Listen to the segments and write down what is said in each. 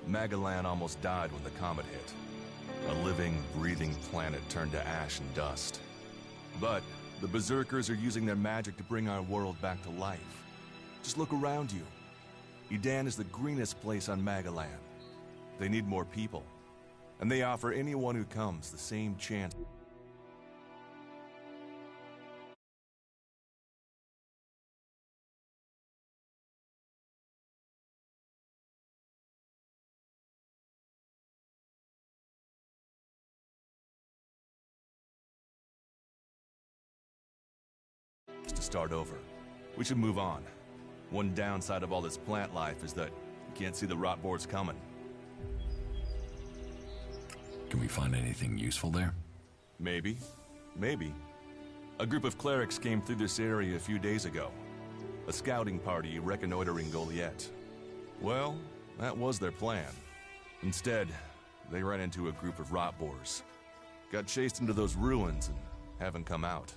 Magalan almost died when the comet hit. A living, breathing planet turned to ash and dust. But the Berserkers are using their magic to bring our world back to life. Just look around you. Edan is the greenest place on Magalan. They need more people, and they offer anyone who comes the same chance. To start over. We should move on. One downside of all this plant life is that you can't see the rot boars coming. Can we find anything useful there? Maybe. Maybe. A group of clerics came through this area a few days ago. A scouting party reconnoitering Goliath. Well, that was their plan. Instead, they ran into a group of rot boars. Got chased into those ruins and haven't come out.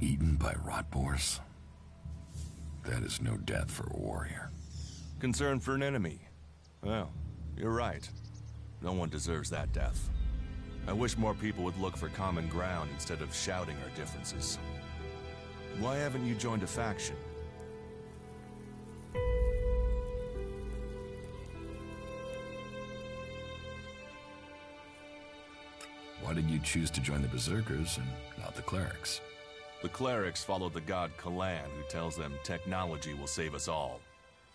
Eaten by rot boars? That is no death for a warrior. Concern for an enemy. Well, you're right. No one deserves that death. I wish more people would look for common ground instead of shouting our differences. Why haven't you joined a faction? Why did you choose to join the Berserkers and not the clerics? The clerics follow the god Kalan, who tells them technology will save us all.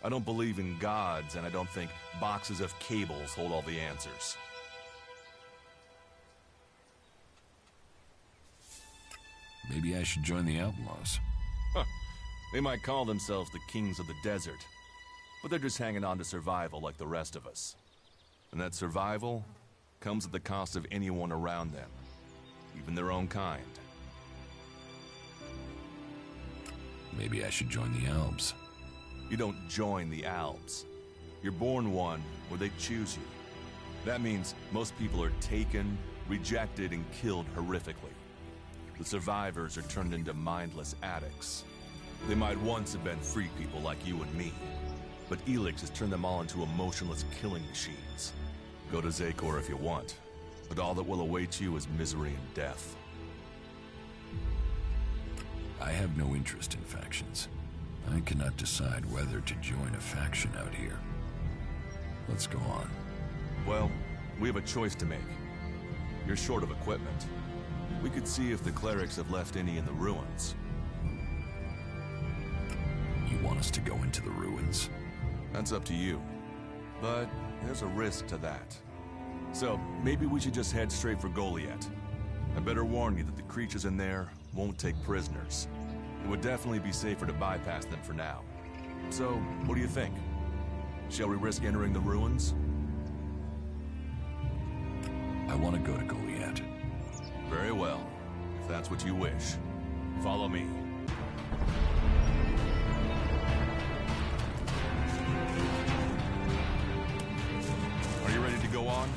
I don't believe in gods, and I don't think boxes of cables hold all the answers. Maybe I should join the outlaws. Huh. They might call themselves the kings of the desert, but they're just hanging on to survival like the rest of us. And that survival comes at the cost of anyone around them, even their own kind. Maybe I should join the elves. You don't join the Albs. You're born one where they choose you. That means most people are taken, rejected, and killed horrifically. The survivors are turned into mindless addicts. They might once have been free people like you and me, but ELEX has turned them all into emotionless killing machines. Go to Zakor if you want, but all that will await you is misery and death. I have no interest in factions. I cannot decide whether to join a faction out here. Let's go on. Well, we have a choice to make. You're short of equipment. We could see if the clerics have left any in the ruins. You want us to go into the ruins? That's up to you. But there's a risk to that. So, maybe we should just head straight for Goliath. I better warn you that the creatures in there won't take prisoners. It would definitely be safer to bypass them for now. So, what do you think? Shall we risk entering the ruins? I want to go to Goliath. Very well, if that's what you wish. Follow me. Are you ready to go on?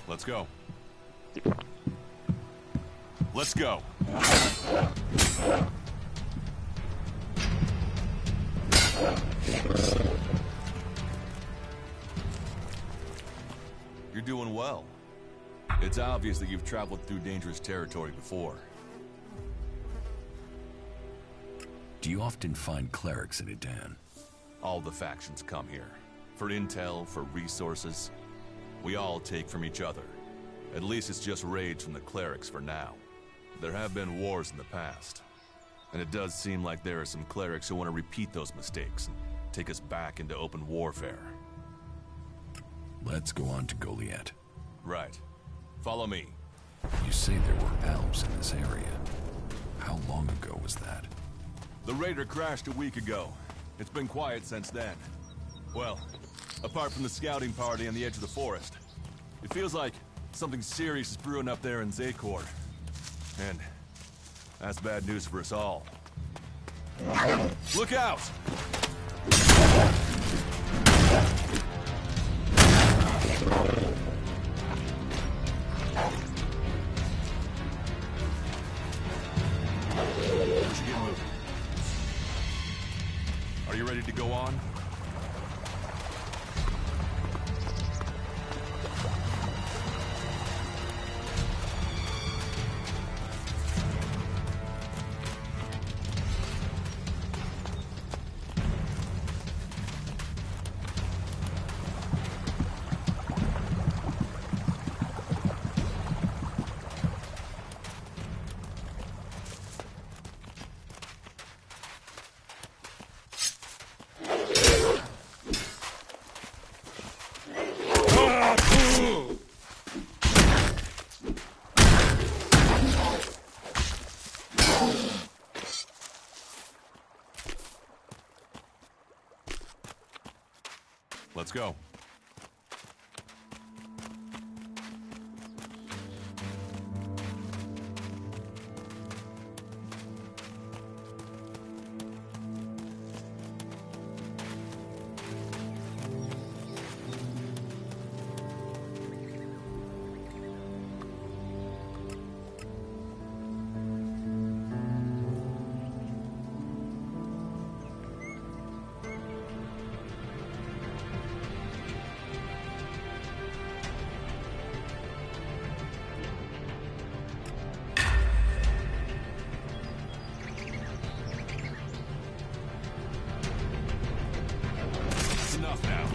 Let's go. Let's go. You're doing well. It's obvious that you've traveled through dangerous territory before. Do you often find clerics in Edan? All the factions come here. For intel, for resources. We all take from each other. At least it's just raids from the clerics for now. There have been wars in the past. And it does seem like there are some clerics who want to repeat those mistakes and take us back into open warfare. Let's go on to Goliath. Right. Follow me. You say there were elves in this area. How long ago was that? The raider crashed a week ago. It's been quiet since then. Well, apart from the scouting party on the edge of the forest. It feels like something serious is brewing up there in Zakor. And that's bad news for us all. Look out! We should get moving. Are you ready to go on? Let's go. Enough now.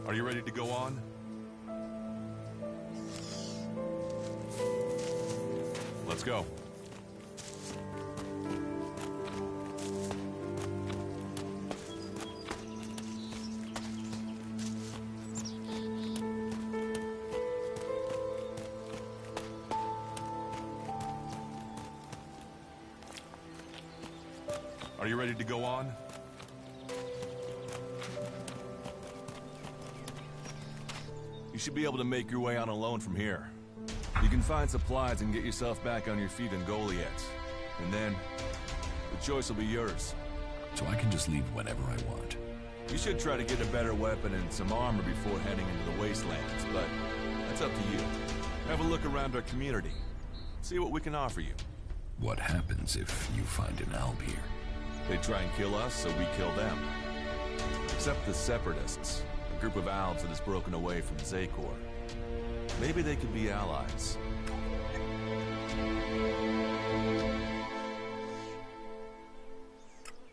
Are you ready to go on? Let's go. Are you ready to go on? You should be able to make your way on alone from here. You can find supplies and get yourself back on your feet in Goliath. And then, the choice will be yours. So I can just leave whenever I want. You should try to get a better weapon and some armor before heading into the wastelands, but that's up to you. Have a look around our community. See what we can offer you. What happens if you find an alb here? They try and kill us, so we kill them. Except the Separatists, a group of elves that has broken away from Zakor. Maybe they could be allies.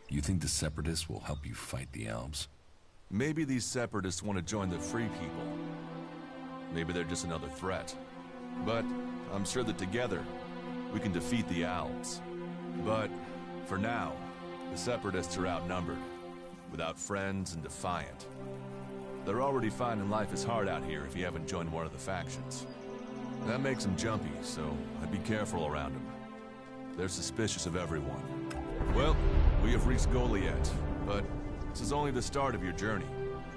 You think the Separatists will help you fight the elves? Maybe these Separatists want to join the Free People. Maybe they're just another threat. But I'm sure that together, we can defeat the elves. But, for now, the Separatists are outnumbered, without friends and defiant. They're already finding life is hard out here if you haven't joined one of the factions. That makes them jumpy, so I'd be careful around them. They're suspicious of everyone. Well, we have reached Goliath, but this is only the start of your journey.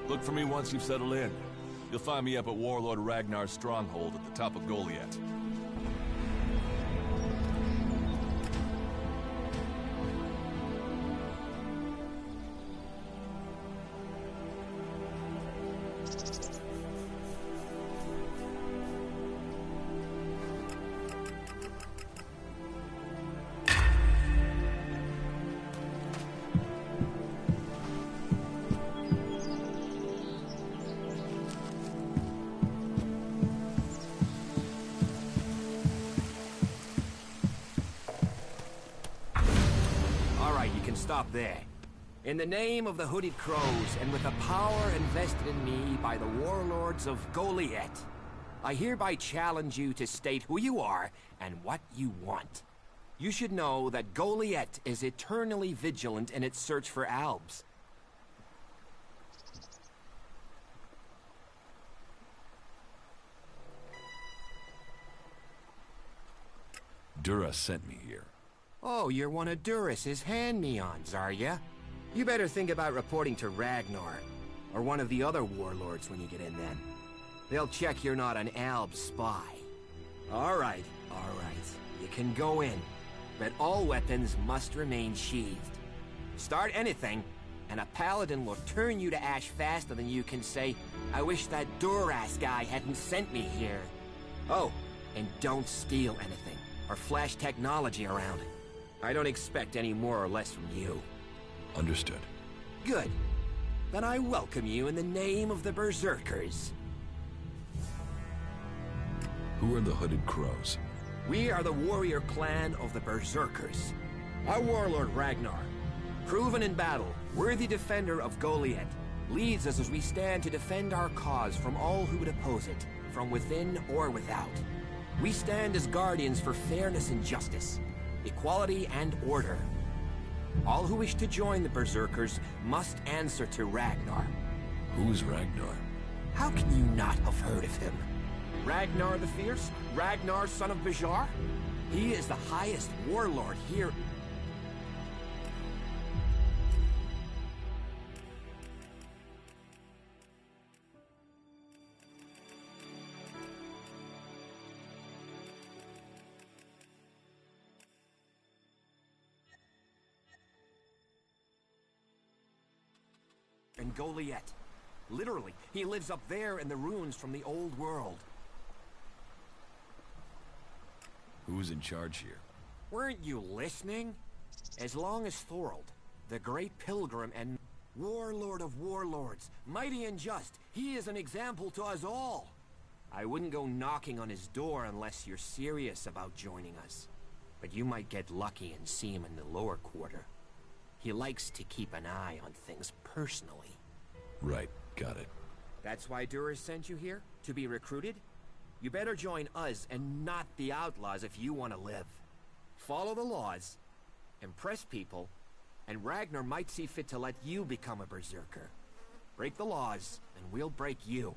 Look for me once you've settled in. You'll find me up at Warlord Ragnar's stronghold at the top of Goliath. Stop there. In the name of the Hooded Crows, and with the power invested in me by the warlords of Goliath, I hereby challenge you to state who you are and what you want. You should know that Goliath is eternally vigilant in its search for Albs. Dura sent me here. Oh, you're one of Duras's hand-me-ons, are ya? You better think about reporting to Ragnar, or one of the other warlords when you get in then. They'll check you're not an Alb spy. Alright. You can go in, but all weapons must remain sheathed. Start anything, and a paladin will turn you to ash faster than you can say, I wish that Duras guy hadn't sent me here. Oh, and don't steal anything, or flash technology around. I don't expect any more or less from you. Understood. Good. Then I welcome you in the name of the Berserkers. Who are the Hooded Crows? We are the warrior clan of the Berserkers. Our warlord Ragnar, proven in battle, worthy defender of Goliath, leads us as we stand to defend our cause from all who would oppose it, from within or without. We stand as guardians for fairness and justice, equality and order. All who wish to join the Berserkers must answer to Ragnar. Who's Ragnar? How can you not have heard of him? Ragnar the Fierce? Ragnar, son of Bajar? He is the highest warlord here. And Goliath. Literally, he lives up there in the ruins from the old world. Who's in charge here? Weren't you listening? As long as Thorold, the great pilgrim and warlord of warlords, mighty and just, he is an example to us all. I wouldn't go knocking on his door unless you're serious about joining us. But you might get lucky and see him in the lower quarter. He likes to keep an eye on things personally. Right, got it. That's why Duras sent you here? To be recruited? You better join us and not the outlaws if you want to live. Follow the laws, impress people, and Ragnar might see fit to let you become a berserker. Break the laws, and we'll break you.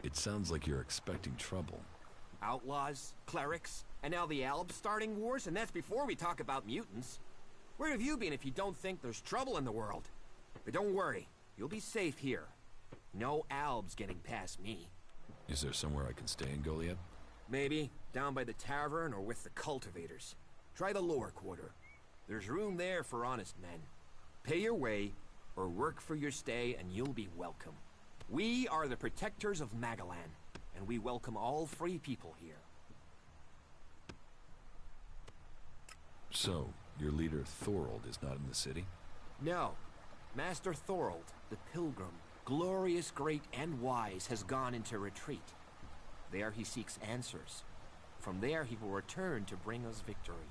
It sounds like you're expecting trouble. Outlaws, clerics, and now the Albs starting wars, and that's before we talk about mutants. Where have you been if you don't think there's trouble in the world? But don't worry, you'll be safe here. No Albs getting past me. Is there somewhere I can stay in Goliath? Maybe, down by the tavern or with the cultivators. Try the lower quarter. There's room there for honest men. Pay your way, or work for your stay, and you'll be welcome. We are the protectors of Magalan, and we welcome all free people here. So, your leader Thorold is not in the city? No. Master Thorold, the Pilgrim, glorious, great, and wise, has gone into retreat. There he seeks answers. From there he will return to bring us victory.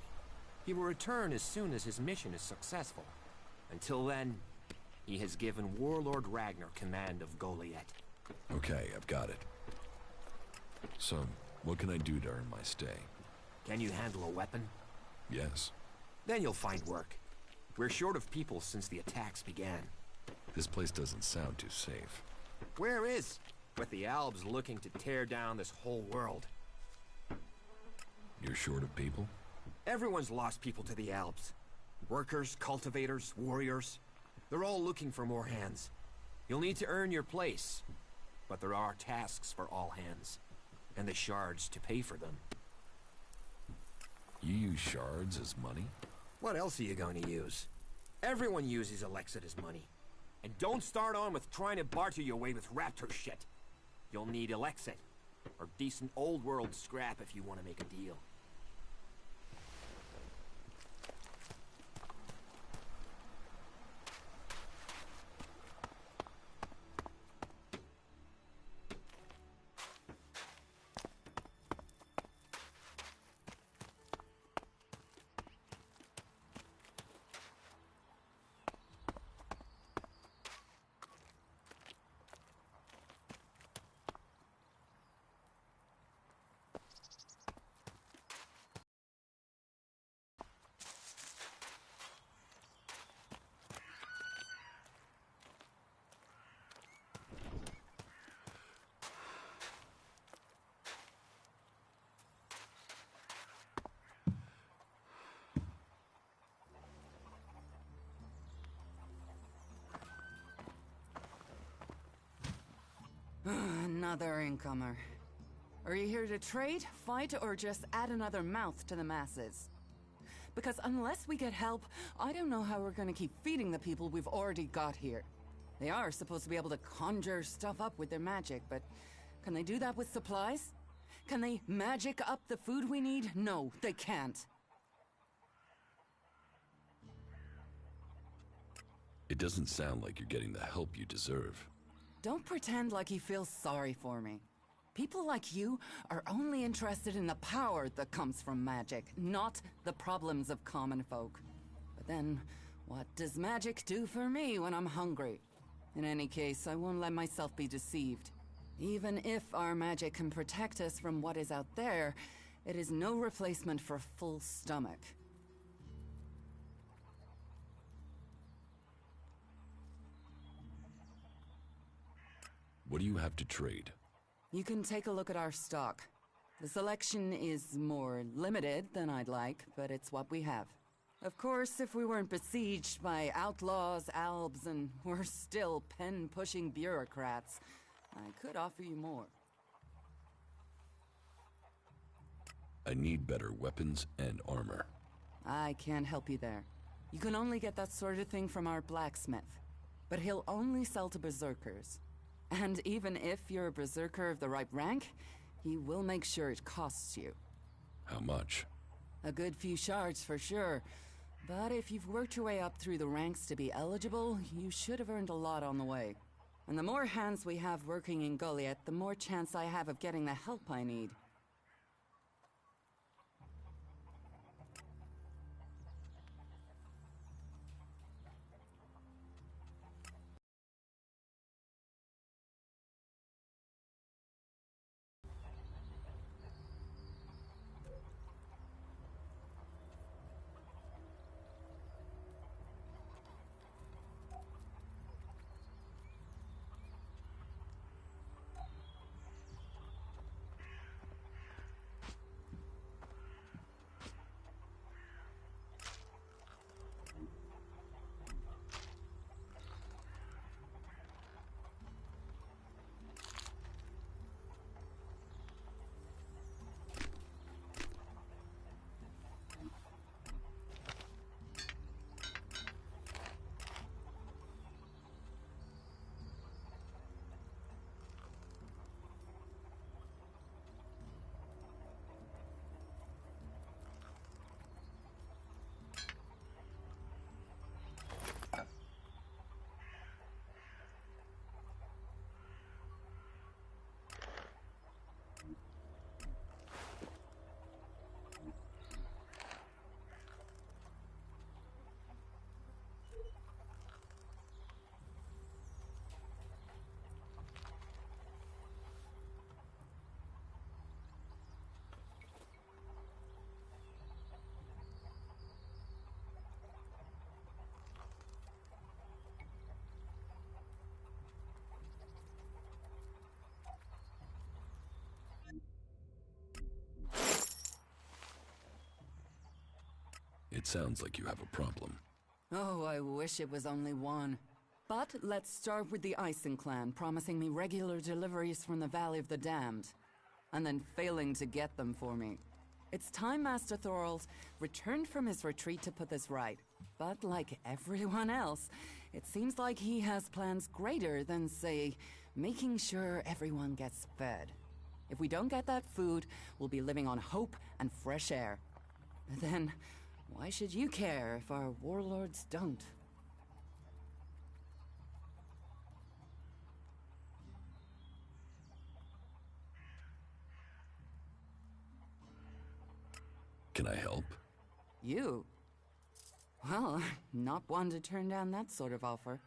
He will return as soon as his mission is successful. Until then, He has given Warlord Ragnar command of Goliath. Okay, I've got it. So, what can I do to earn my stay? Can you handle a weapon? Yes. Then you'll find work. We're short of people since the attacks began. This place doesn't sound too safe. Where is? With the Albs looking to tear down this whole world. You're short of people? Everyone's lost people to the Albs. Workers, cultivators, warriors. They're all looking for more hands. You'll need to earn your place. But there are tasks for all hands. And the shards to pay for them. You use shards as money? What else are you going to use? Everyone uses ELEX as money. And don't start on with trying to barter your way with raptor shit. You'll need ELEX or decent old world scrap if you want to make a deal. Another incomer. Are you here to trade, fight, or just add another mouth to the masses? Because unless we get help, I don't know how we're gonna keep feeding the people we've already got here. They are supposed to be able to conjure stuff up with their magic, but can they do that with supplies? Can they magic up the food we need? No, they can't. It doesn't sound like you're getting the help you deserve. Don't pretend like you feel sorry for me. People like you are only interested in the power that comes from magic, not the problems of common folk. But then, what does magic do for me when I'm hungry? In any case, I won't let myself be deceived. Even if our magic can protect us from what is out there, it is no replacement for a full stomach. What do you have to trade? You can take a look at our stock. The selection is more limited than I'd like, but it's what we have. Of course, if we weren't besieged by outlaws, albs, and we're still pen-pushing bureaucrats, I could offer you more. I need better weapons and armor. I can't help you there. You can only get that sort of thing from our blacksmith. But he'll only sell to berserkers. And even if you're a berserker of the right rank, he will make sure it costs you. How much? A good few shards for sure. But if you've worked your way up through the ranks to be eligible, you should have earned a lot on the way. And the more hands we have working in Goliath, the more chance I have of getting the help I need. It sounds like you have a problem. Oh, I wish it was only one. But let's start with the Ison clan promising me regular deliveries from the Valley of the Damned, and then failing to get them for me. It's time Master Thorold returned from his retreat to put this right. But like everyone else, it seems like he has plans greater than, say, making sure everyone gets fed. If we don't get that food, we'll be living on hope and fresh air. Then, why should you care if our warlords don't? Can I help? You? Well, not one to turn down that sort of offer.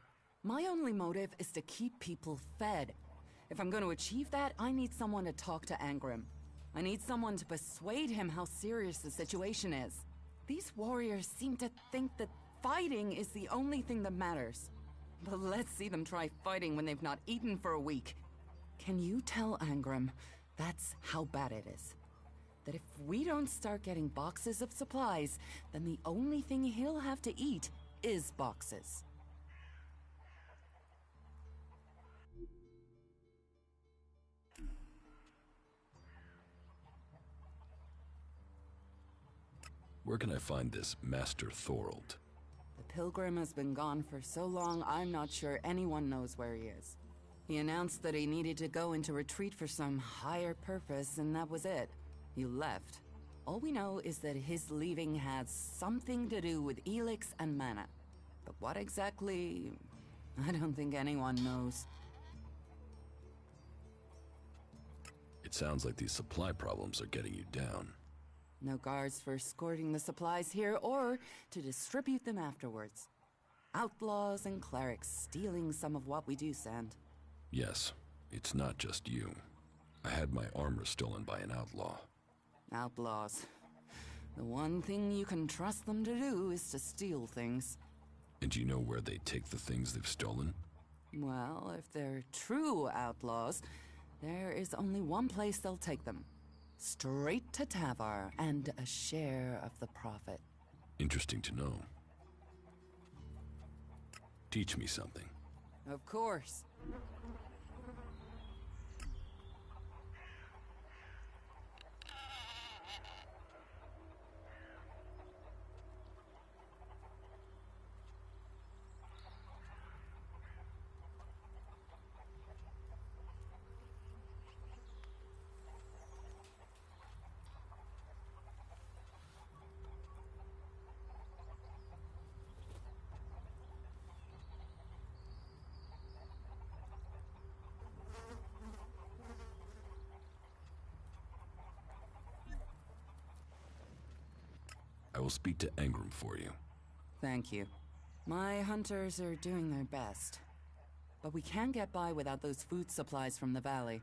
My only motive is to keep people fed. If I'm going to achieve that, I need someone to talk to Angrim. I need someone to persuade him how serious the situation is. These warriors seem to think that fighting is the only thing that matters. But let's see them try fighting when they've not eaten for a week. Can you tell Angrim that's how bad it is? That if we don't start getting boxes of supplies, then the only thing he'll have to eat is boxes. Where can I find this Master Thorold? The pilgrim has been gone for so long, I'm not sure anyone knows where he is. He announced that he needed to go into retreat for some higher purpose, and that was it. He left. All we know is that his leaving had something to do with ELEX and mana. But what exactly, I don't think anyone knows. It sounds like these supply problems are getting you down. No guards for escorting the supplies here or to distribute them afterwards. Outlaws and clerics stealing some of what we do send. Yes, it's not just you. I had my armor stolen by an outlaw. Outlaws. The one thing you can trust them to do is to steal things. And you know where they take the things they've stolen? Well, if they're true outlaws, there is only one place they'll take them. Straight to Tavar and a share of the profit. Interesting to know. Teach me something. Of course. I will speak to Angrim for you. Thank you. My hunters are doing their best. But we can't get by without those food supplies from the valley.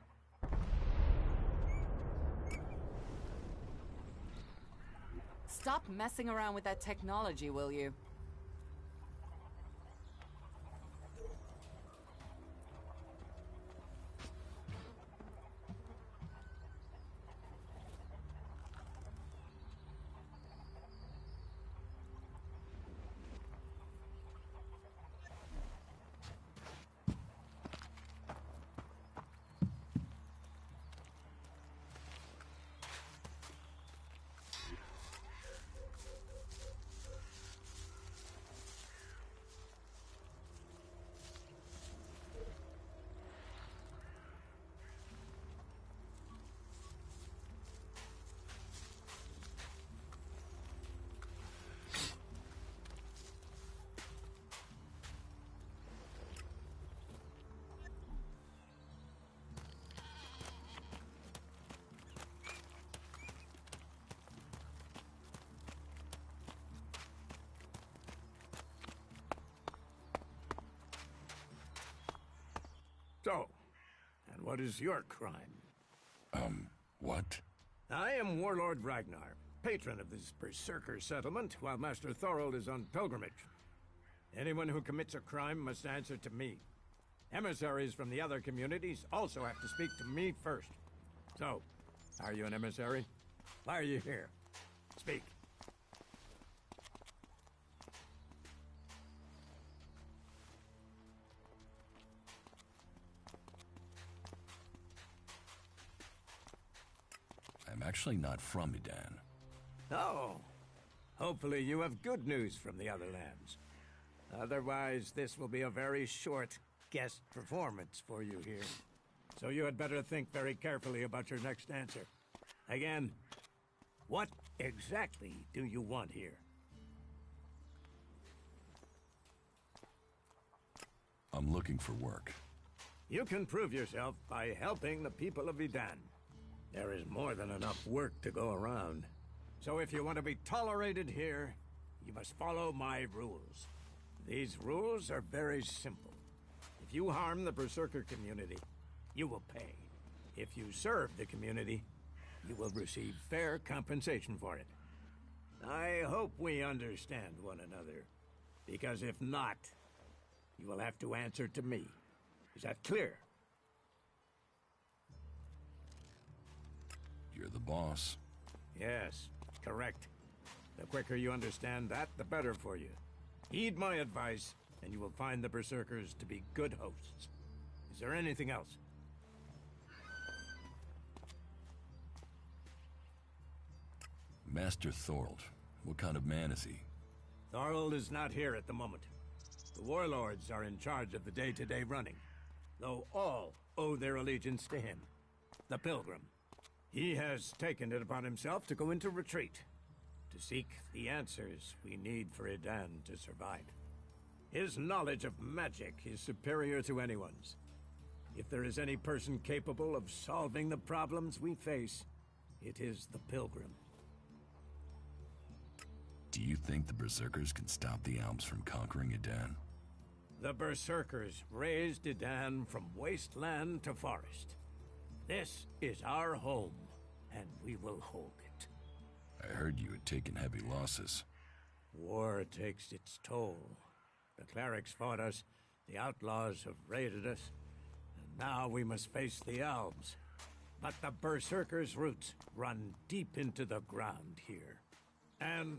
Stop messing around with that technology, will you? So, and what is your crime? What? I am Warlord Ragnar, patron of this berserker settlement, while Master Thorold is on pilgrimage. Anyone who commits a crime must answer to me. Emissaries from the other communities also have to speak to me first. So, are you an emissary? Why are you here? Speak. actually not from Edan. Oh. Hopefully you have good news from the other lands. Otherwise, this will be a very short guest performance for you here. So you had better think very carefully about your next answer. Again, what exactly do you want here? I'm looking for work. You can prove yourself by helping the people of Edan. There is more than enough work to go around. So if you want to be tolerated here, you must follow my rules. These rules are very simple. If you harm the Berserker community, you will pay. If you serve the community, you will receive fair compensation for it. I hope we understand one another, because if not, you will have to answer to me. Is that clear? You're the boss. Yes, correct. The quicker you understand that, the better for you. Heed my advice, and you will find the Berserkers to be good hosts. Is there anything else? Master Thorold. What kind of man is he? Thorold is not here at the moment. The warlords are in charge of the day-to-day running, though all owe their allegiance to him, the Pilgrim. He has taken it upon himself to go into retreat, to seek the answers we need for Edan to survive. His knowledge of magic is superior to anyone's. If there is any person capable of solving the problems we face, it is the Pilgrim. Do you think the Berserkers can stop the Alps from conquering Edan? The Berserkers raised Edan from wasteland to forest. This is our home, and we will hold it. I heard you had taken heavy losses. War takes its toll. The clerics fought us, the outlaws have raided us, and now we must face the elves. But the Berserkers' roots run deep into the ground here. And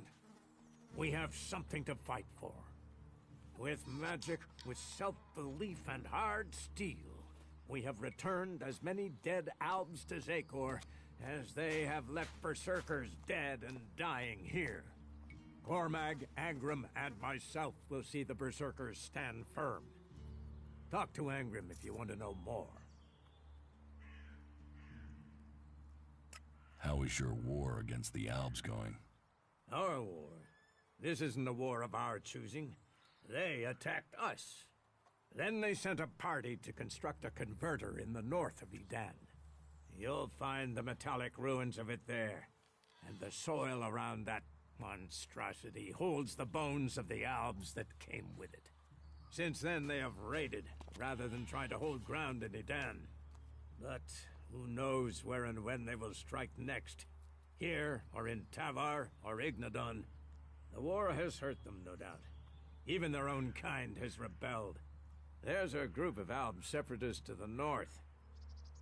we have something to fight for. With magic, with self-belief and hard steel, we have returned as many dead Albs to Zakor as they have left Berserkers dead and dying here. Cormag, Angrim, and myself will see the Berserkers stand firm. Talk to Angrim if you want to know more. How is your war against the Albs going? Our war? This isn't a war of our choosing. They attacked us. Then they sent a party to construct a converter in the north of Edan. You'll find the metallic ruins of it there, and the soil around that monstrosity holds the bones of the Albs that came with it. Since then, they have raided, rather than try to hold ground in Edan. But who knows where and when they will strike next? Here, or in Tavar, or Ignadon. The war has hurt them, no doubt. Even their own kind has rebelled. There's a group of Alb separatists to the north.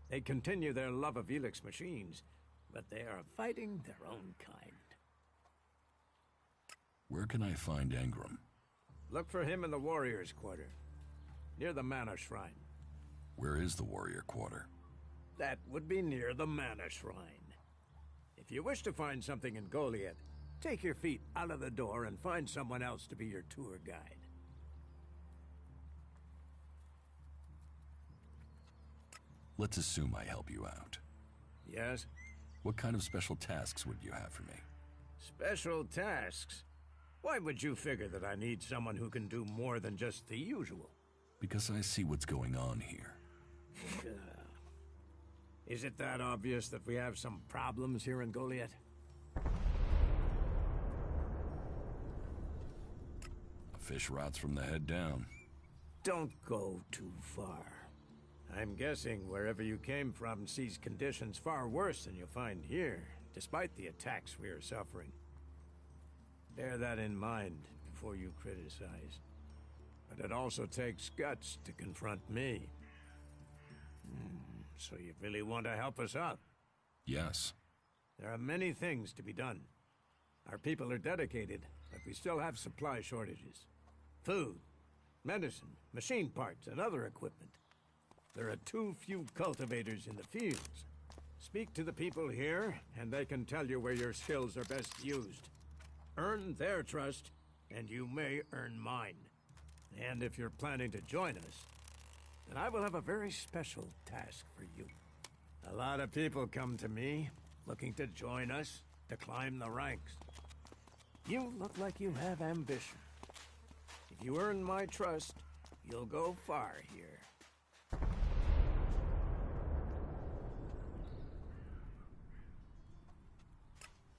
They continue their love of ELEX machines, but they are fighting their own kind. Where can I find Angrim? Look for him in the Warriors' Quarter, near the Mana Shrine. Where is the Warrior Quarter? That would be near the Mana Shrine. If you wish to find something in Goliath, take your feet out of the door and find someone else to be your tour guide. Let's assume I help you out. Yes? What kind of special tasks would you have for me? Special tasks? Why would you figure that I need someone who can do more than just the usual? Because I see what's going on here. Is it that obvious that we have some problems here in Goliath? A fish rots from the head down. Don't go too far. I'm guessing wherever you came from sees conditions far worse than you'll find here, despite the attacks we are suffering. Bear that in mind before you criticize. But it also takes guts to confront me. So you really want to help us out? Yes. There are many things to be done. Our people are dedicated, but we still have supply shortages. Food, medicine, machine parts, and other equipment. There are too few cultivators in the fields, Speak to the people here, and they can tell you where your skills are best used. Earn their trust, and you may earn mine. And if you're planning to join us, then I will have a very special task for you. A lot of people come to me, looking to join us, to climb the ranks. You look like you have ambition. If you earn my trust, you'll go far here.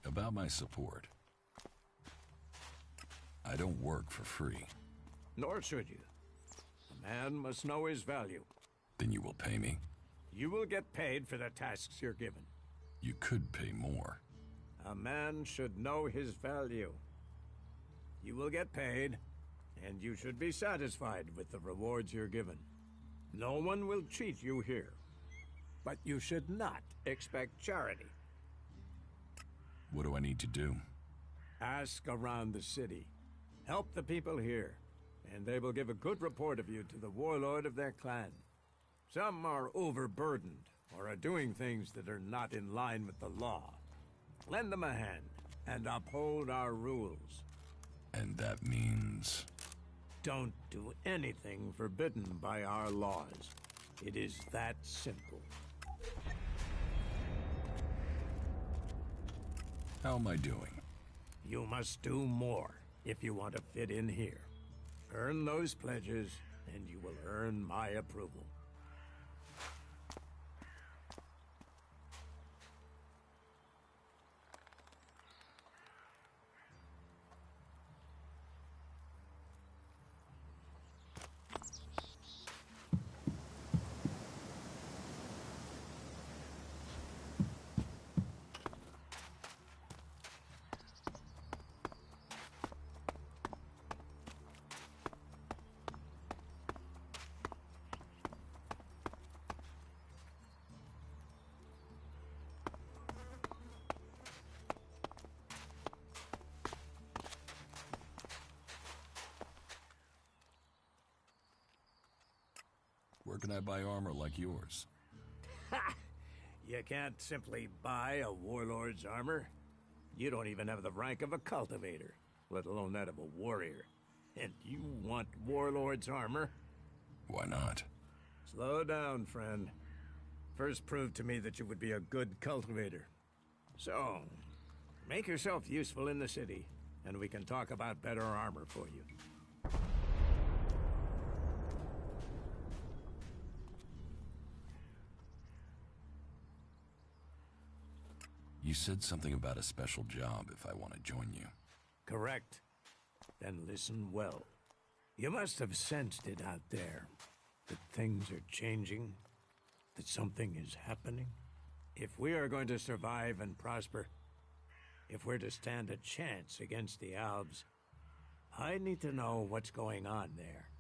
About my support. I don't work for free. Nor should you. A man must know his value. Then you will pay me? You will get paid for the tasks you're given. You could pay more. A man should know his value. You will get paid, and you should be satisfied with the rewards you're given. No one will cheat you here. But you should not expect charity. What do I need to do? Ask around the city. Help the people here, and they will give a good report of you to the warlord of their clan. Some are overburdened, or are doing things that are not in line with the law. Lend them a hand, and uphold our rules. And that means... Don't do anything forbidden by our laws. It is that simple. How am I doing? You must do more if you want to fit in here. Earn those pledges, and you will earn my approval. Where can I buy armor like yours? Ha! You can't simply buy a warlord's armor. You don't even have the rank of a cultivator, let alone that of a warrior. And you want warlord's armor? Why not? Slow down, friend. First prove to me that you would be a good cultivator. So, make yourself useful in the city, and we can talk about better armor for you. You said something about a special job if I want to join you. Correct. Then listen well. You must have sensed it out there. That things are changing. That something is happening. If we are going to survive and prosper, if we're to stand a chance against the Albs, I need to know what's going on there.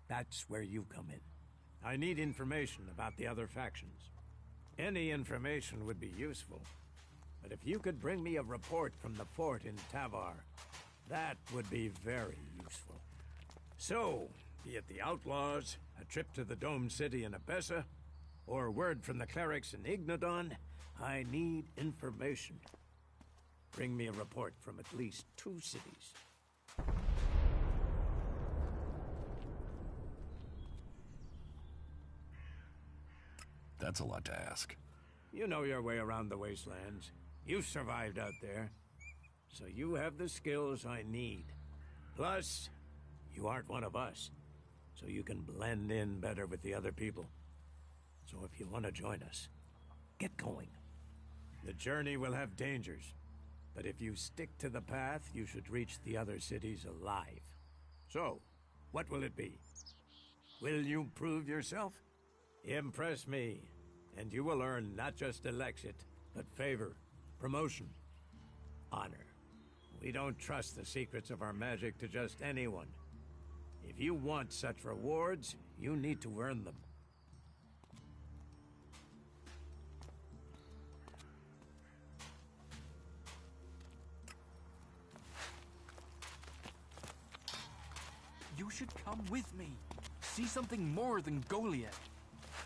That's where you come in. I need information about the other factions. Any information would be useful. But if you could bring me a report from the fort in Tavar, that would be very useful. So, be it the Outlaws, a trip to the Dome City in Abessa, or word from the clerics in Ignodon, I need information. Bring me a report from at least 2 cities. That's a lot to ask. You know your way around the wastelands. You've survived out there. So you have the skills I need. Plus, you aren't one of us. So you can blend in better with the other people. So if you want to join us, get going. The journey will have dangers. But if you stick to the path, you should reach the other cities alive. So, what will it be? Will you prove yourself? Impress me, and you will earn not just Elexit, but favor, promotion, honor. We don't trust the secrets of our magic to just anyone. If you want such rewards, you need to earn them. You should come with me. See something more than Goliath.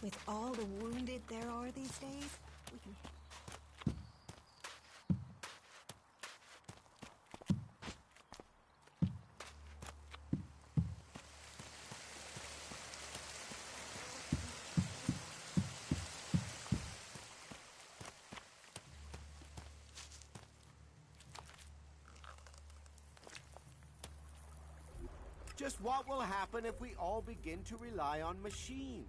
With all the wounded there are these days, Just what will happen if we all begin to rely on machines?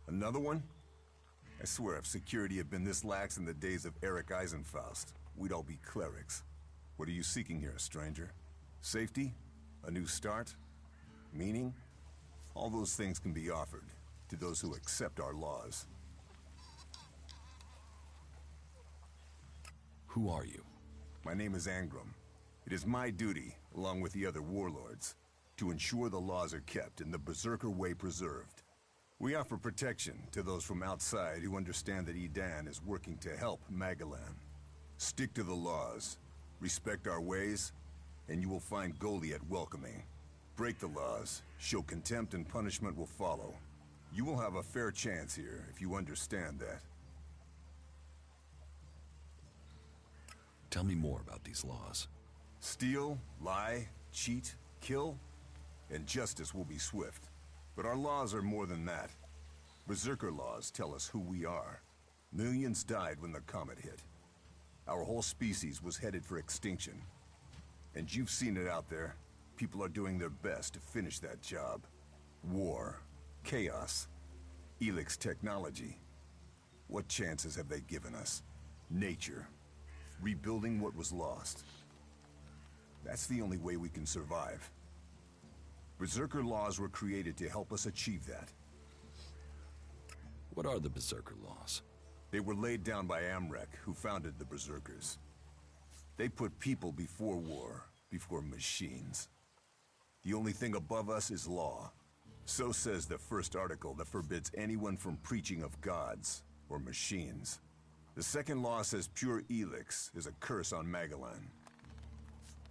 Another one? I swear if security had been this lax in the days of Eric Eisenfaust, we'd all be clerics. What are you seeking here, stranger? Safety? A new start? Meaning? All those things can be offered to those who accept our laws. Who are you? My name is Angram. It is my duty, along with the other warlords, to ensure the laws are kept and the Berserker way preserved. We offer protection to those from outside who understand that Edan is working to help Magalan. Stick to the laws, respect our ways, and you will find Goliath welcoming. Break the laws, show contempt, and punishment will follow. You will have a fair chance here if you understand that. Tell me more about these laws. Steal, lie, cheat, kill, and justice will be swift. But our laws are more than that. Berserker laws tell us who we are. Millions died when the comet hit. Our whole species was headed for extinction. And you've seen it out there. People are doing their best to finish that job. War, chaos, ELEX technology. What chances have they given us? Nature. Rebuilding what was lost. That's the only way we can survive. Berserker laws were created to help us achieve that. What are the Berserker laws? They were laid down by Amrek, who founded the Berserkers. They put people before war, before machines. The only thing above us is law. So says the first article that forbids anyone from preaching of gods or machines. The second law says pure ELEX is a curse on Magalan.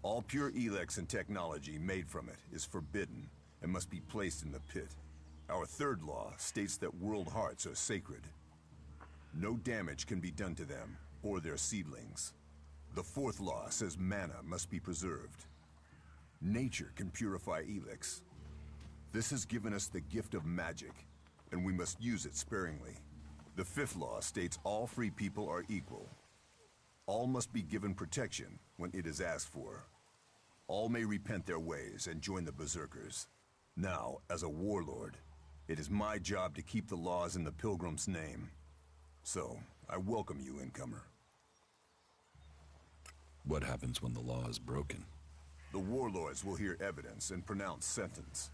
All pure ELEX and technology made from it is forbidden and must be placed in the pit. Our third law states that world hearts are sacred. No damage can be done to them or their seedlings. The fourth law says mana must be preserved. Nature can purify ELEX. This has given us the gift of magic, and we must use it sparingly. The fifth law states all free people are equal. All must be given protection when it is asked for. All may repent their ways and join the Berserkers. Now, as a warlord, it is my job to keep the laws in the Pilgrim's name. So, I welcome you, incomer. What happens when the law is broken? The warlords will hear evidence and pronounce sentence.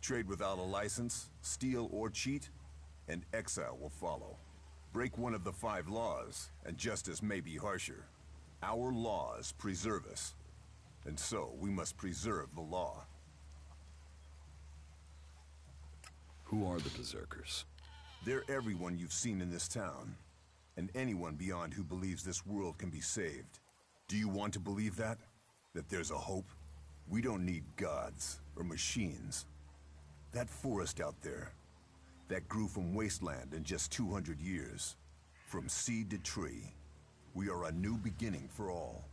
Trade without a license, steal or cheat, and exile will follow. Break one of the 5 laws, and justice may be harsher. Our laws preserve us, and so we must preserve the law. Who are the Berserkers? They're everyone you've seen in this town, and anyone beyond who believes this world can be saved. Do you want to believe that? That there's a hope? We don't need gods or machines. That forest out there, that grew from wasteland in just 200 years. From seed to tree, we are a new beginning for all.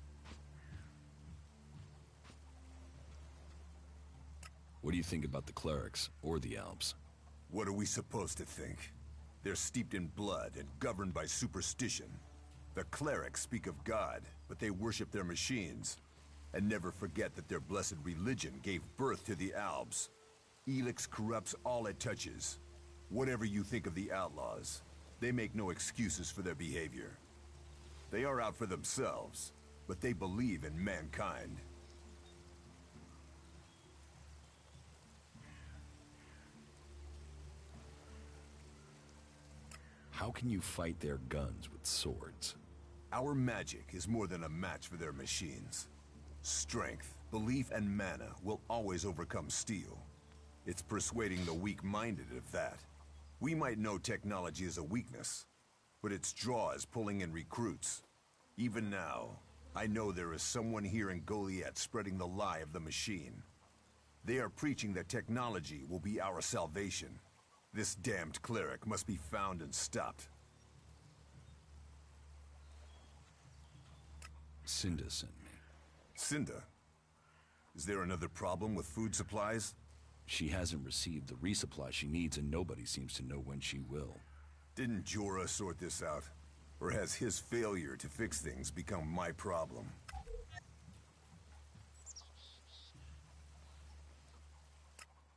What do you think about the clerics or the Alps? What are we supposed to think? They're steeped in blood and governed by superstition. The clerics speak of God, but they worship their machines. And never forget that their blessed religion gave birth to the Alps. ELEX corrupts all it touches. Whatever you think of the outlaws, they make no excuses for their behavior. They are out for themselves, but they believe in mankind. How can you fight their guns with swords? Our magic is more than a match for their machines. Strength, belief, and mana will always overcome steel. It's persuading the weak-minded of that. We might know technology is a weakness, but its draw is pulling in recruits. Even now, I know there is someone here in Goliath spreading the lie of the machine. They are preaching that technology will be our salvation. This damned cleric must be found and stopped. Cinda sent me. Cinda? Is there another problem with food supplies? She hasn't received the resupply she needs, and nobody seems to know when she will. Didn't Jorah sort this out? Or has his failure to fix things become my problem?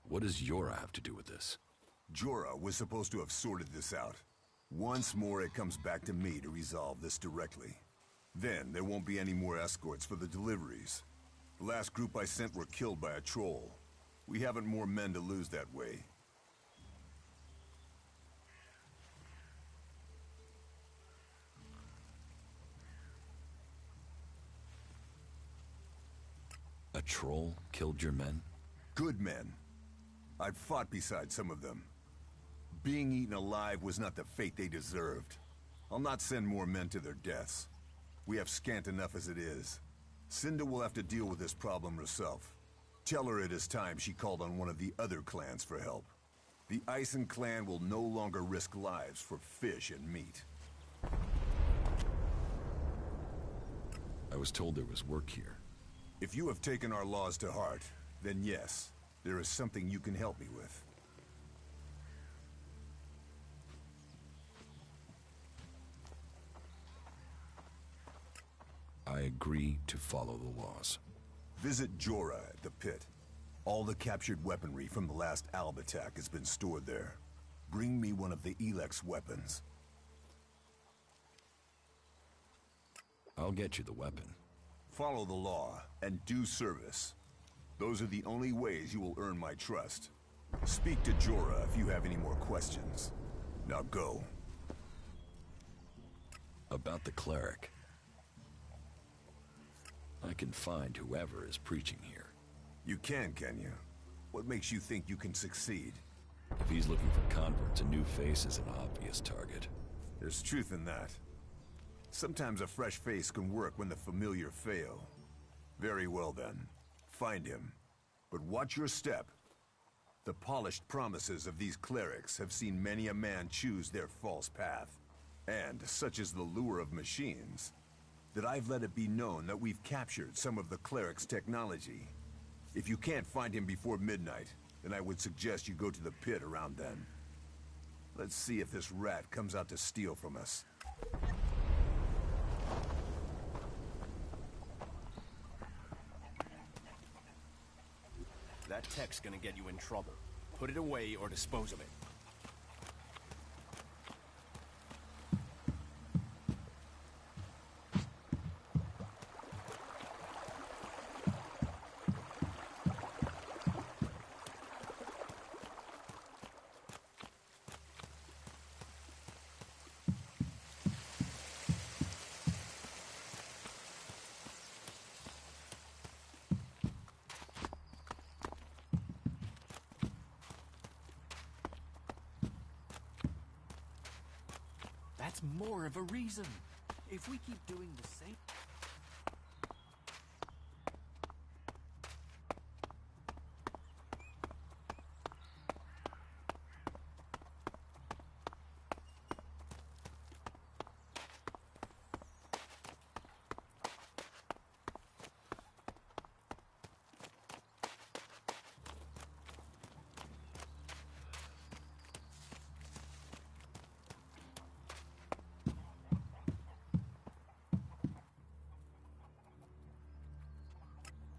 What does Jorah have to do with this? Jorah was supposed to have sorted this out. Once more, it comes back to me to resolve this directly. Then, there won't be any more escorts for the deliveries. The last group I sent were killed by a troll. We haven't more men to lose that way. A troll killed your men? Good men. I've fought beside some of them. Being eaten alive was not the fate they deserved. I'll not send more men to their deaths. We have scant enough as it is. Cinda will have to deal with this problem herself. Tell her it is time she called on one of the other clans for help. The Ison clan will no longer risk lives for fish and meat. I was told there was work here. If you have taken our laws to heart, then yes, there is something you can help me with. I agree to follow the laws. Visit Jorah at the pit. All the captured weaponry from the last Alb attack has been stored there. Bring me one of the ELEX weapons. I'll get you the weapon. Follow the law and do service. Those are the only ways you will earn my trust. Speak to Jorah if you have any more questions. Now go. About the cleric. I can find whoever is preaching here. You can you? What makes you think you can succeed? If he's looking for converts, a new face is an obvious target. There's truth in that. Sometimes a fresh face can work when the familiar fail. Very well then. Find him. But watch your step. The polished promises of these clerics have seen many a man choose their false path. And such is the lure of machines, that I've let it be known that we've captured some of the cleric's technology. If you can't find him before midnight, then I would suggest you go to the pit around then. Let's see if this rat comes out to steal from us. That tech's gonna get you in trouble. Put it away or dispose of it. That's more of a reason. If we keep doing the same...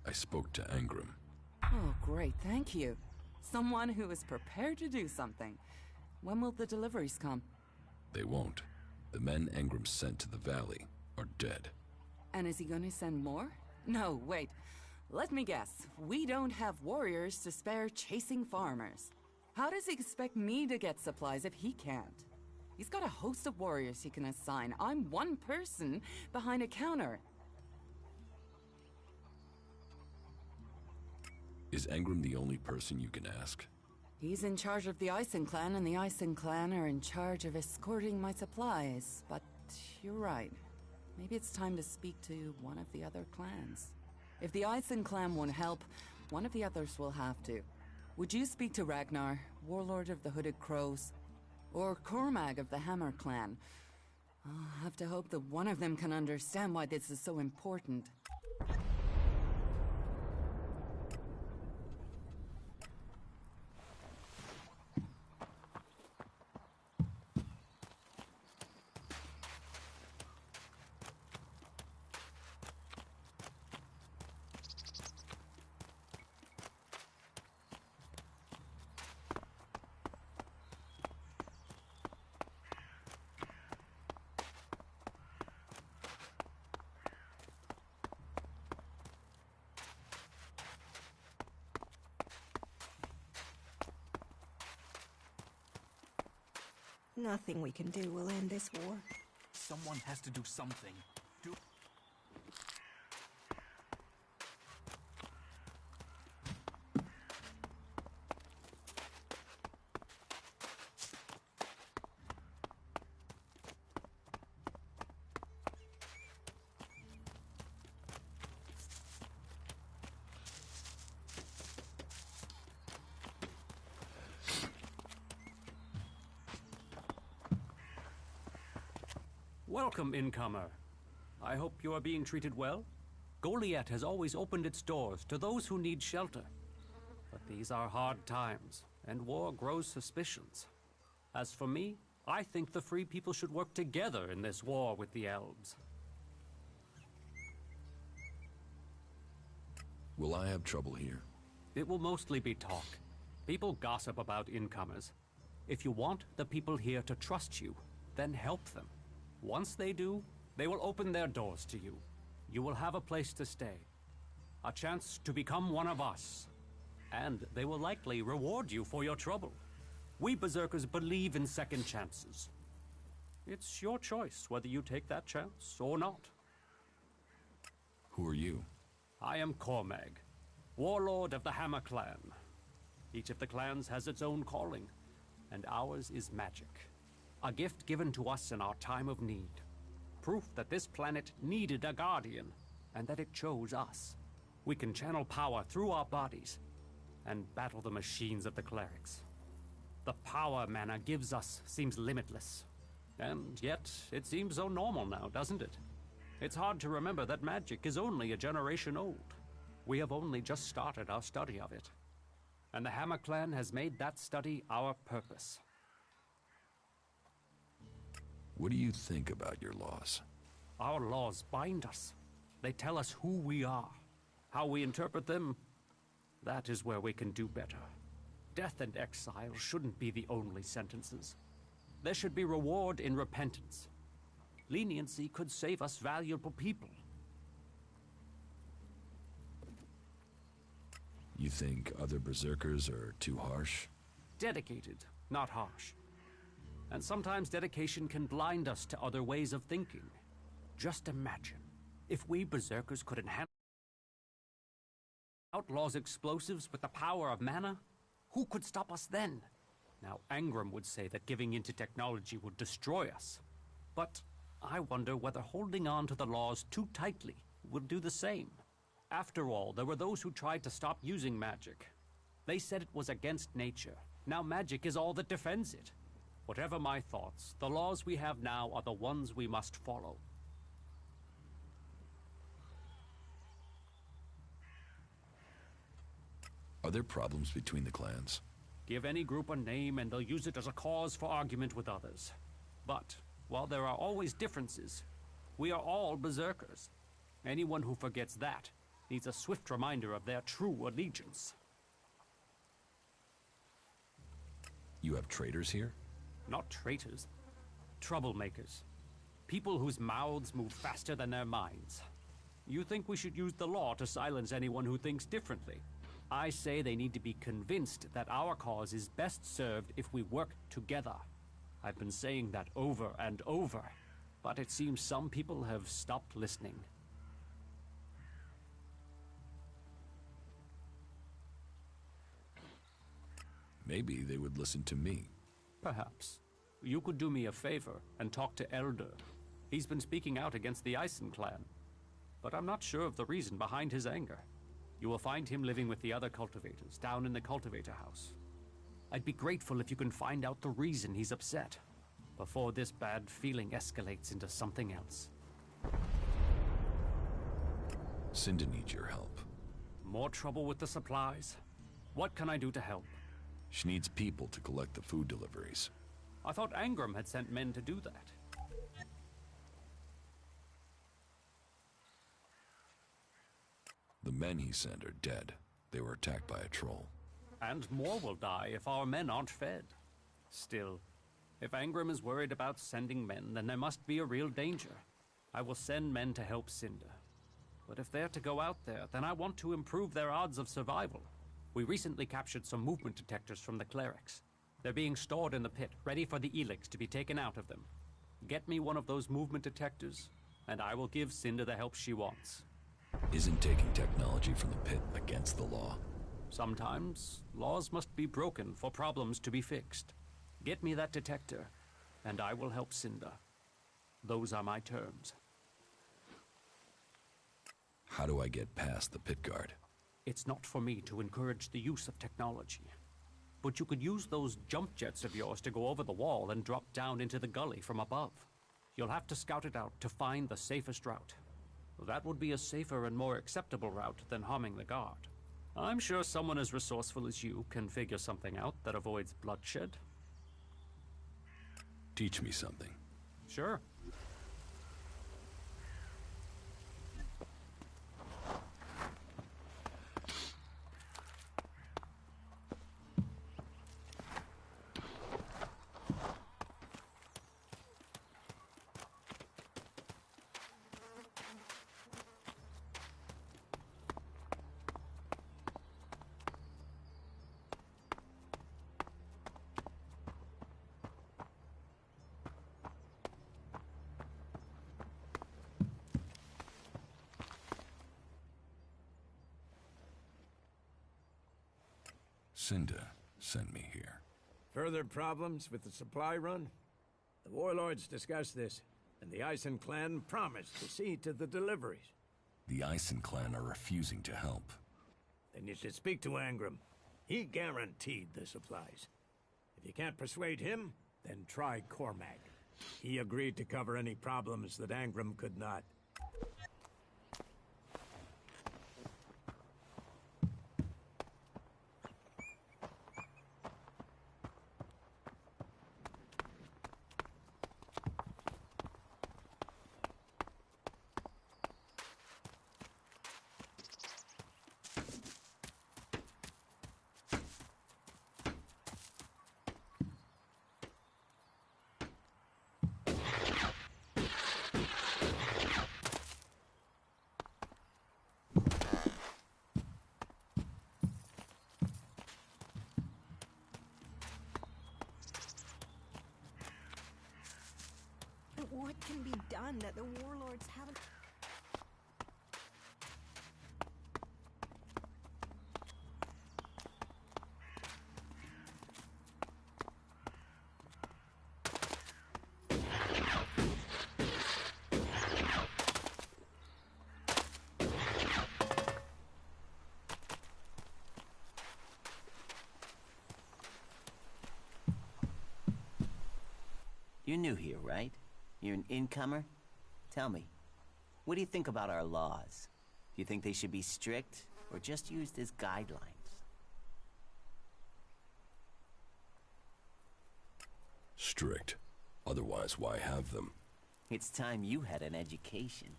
I spoke to Angram. Oh, great, thank you. Someone who is prepared to do something. When will the deliveries come? They won't. The men Angram sent to the valley are dead. And is he going to send more? No, wait. Let me guess. We don't have warriors to spare chasing farmers. How does he expect me to get supplies if he can't? He's got a host of warriors he can assign. I'm one person behind a counter. Is Engram the only person you can ask? He's in charge of the Ison clan, and the Ison clan are in charge of escorting my supplies. But you're right. Maybe it's time to speak to one of the other clans. If the Ison clan won't help, one of the others will have to. Would you speak to Ragnar, warlord of the Hooded Crows? Or Cormag of the Hammer clan? I'll have to hope that one of them can understand why this is so important. Nothing we can do will end this war. Someone has to do something. Welcome, incomer. I hope you are being treated well. Goliath has always opened its doors to those who need shelter. But these are hard times, and war grows suspicions. As for me, I think the free people should work together in this war with the elves. Will I have trouble here? It will mostly be talk. People gossip about incomers. If you want the people here to trust you, then help them. Once they do, they will open their doors to you. You will have a place to stay, a chance to become one of us, and they will likely reward you for your trouble. We Berserkers believe in second chances. It's your choice whether you take that chance or not. Who are you? I am Cormag, warlord of the Hammer clan. Each of the clans has its own calling, and ours is magic. A gift given to us in our time of need. Proof that this planet needed a guardian, and that it chose us. We can channel power through our bodies, and battle the machines of the clerics. The power mana gives us seems limitless. And yet, it seems so normal now, doesn't it? It's hard to remember that magic is only a generation old. We have only just started our study of it. And the Hammer clan has made that study our purpose. What do you think about your laws? Our laws bind us. They tell us who we are. How we interpret them, that is where we can do better. Death and exile shouldn't be the only sentences. There should be reward in repentance. Leniency could save us valuable people. You think other Berserkers are too harsh? Dedicated, not harsh. And sometimes dedication can blind us to other ways of thinking. Just imagine, if we Berserkers could enhance outlaws explosives with the power of mana, who could stop us then? Now, Engram would say that giving into technology would destroy us. But I wonder whether holding on to the laws too tightly will do the same. After all, there were those who tried to stop using magic. They said it was against nature. Now magic is all that defends it. Whatever my thoughts, the laws we have now are the ones we must follow. Are there problems between the clans? Give any group a name and they'll use it as a cause for argument with others. But, while there are always differences, we are all Berserkers. Anyone who forgets that needs a swift reminder of their true allegiance. You have traitors here? Not traitors. Troublemakers. People whose mouths move faster than their minds. You think we should use the law to silence anyone who thinks differently? I say they need to be convinced that our cause is best served if we work together. I've been saying that over and over, but it seems some people have stopped listening. Maybe they would listen to me. Perhaps. You could do me a favor and talk to Elder. He's been speaking out against the Eisen clan, but I'm not sure of the reason behind his anger. You will find him living with the other cultivators down in the cultivator house. I'd be grateful if you can find out the reason he's upset before this bad feeling escalates into something else. Cinda needs your help. More trouble with the supplies? What can I do to help? She needs people to collect the food deliveries. I thought Angram had sent men to do that. The men he sent are dead. They were attacked by a troll. And more will die if our men aren't fed. Still, if Angram is worried about sending men, then there must be a real danger. I will send men to help Cinda. But if they're to go out there, then I want to improve their odds of survival. We recently captured some movement detectors from the clerics. They're being stored in the pit, ready for the ELEX to be taken out of them. Get me one of those movement detectors, and I will give Cinda the help she wants. Isn't taking technology from the pit against the law? Sometimes, laws must be broken for problems to be fixed. Get me that detector, and I will help Cinda. Those are my terms. How do I get past the pit guard? It's not for me to encourage the use of technology. But you could use those jump jets of yours to go over the wall and drop down into the gully from above. You'll have to scout it out to find the safest route. That would be a safer and more acceptable route than harming the guard. I'm sure someone as resourceful as you can figure something out that avoids bloodshed. Teach me something. Sure. Cinda sent me here. Further problems with the supply run? The warlords discussed this, and the Eisen clan promised to see to the deliveries. The Eisen clan are refusing to help. Then you should speak to Angram. He guaranteed the supplies. If you can't persuade him, then try Cormac. He agreed to cover any problems that Angram could not. What can be done that the warlords haven't... You're new here, right? You're an incomer? Tell me, what do you think about our laws? Do you think they should be strict, or just used as guidelines? Strict. Otherwise, why have them? It's time you had an education.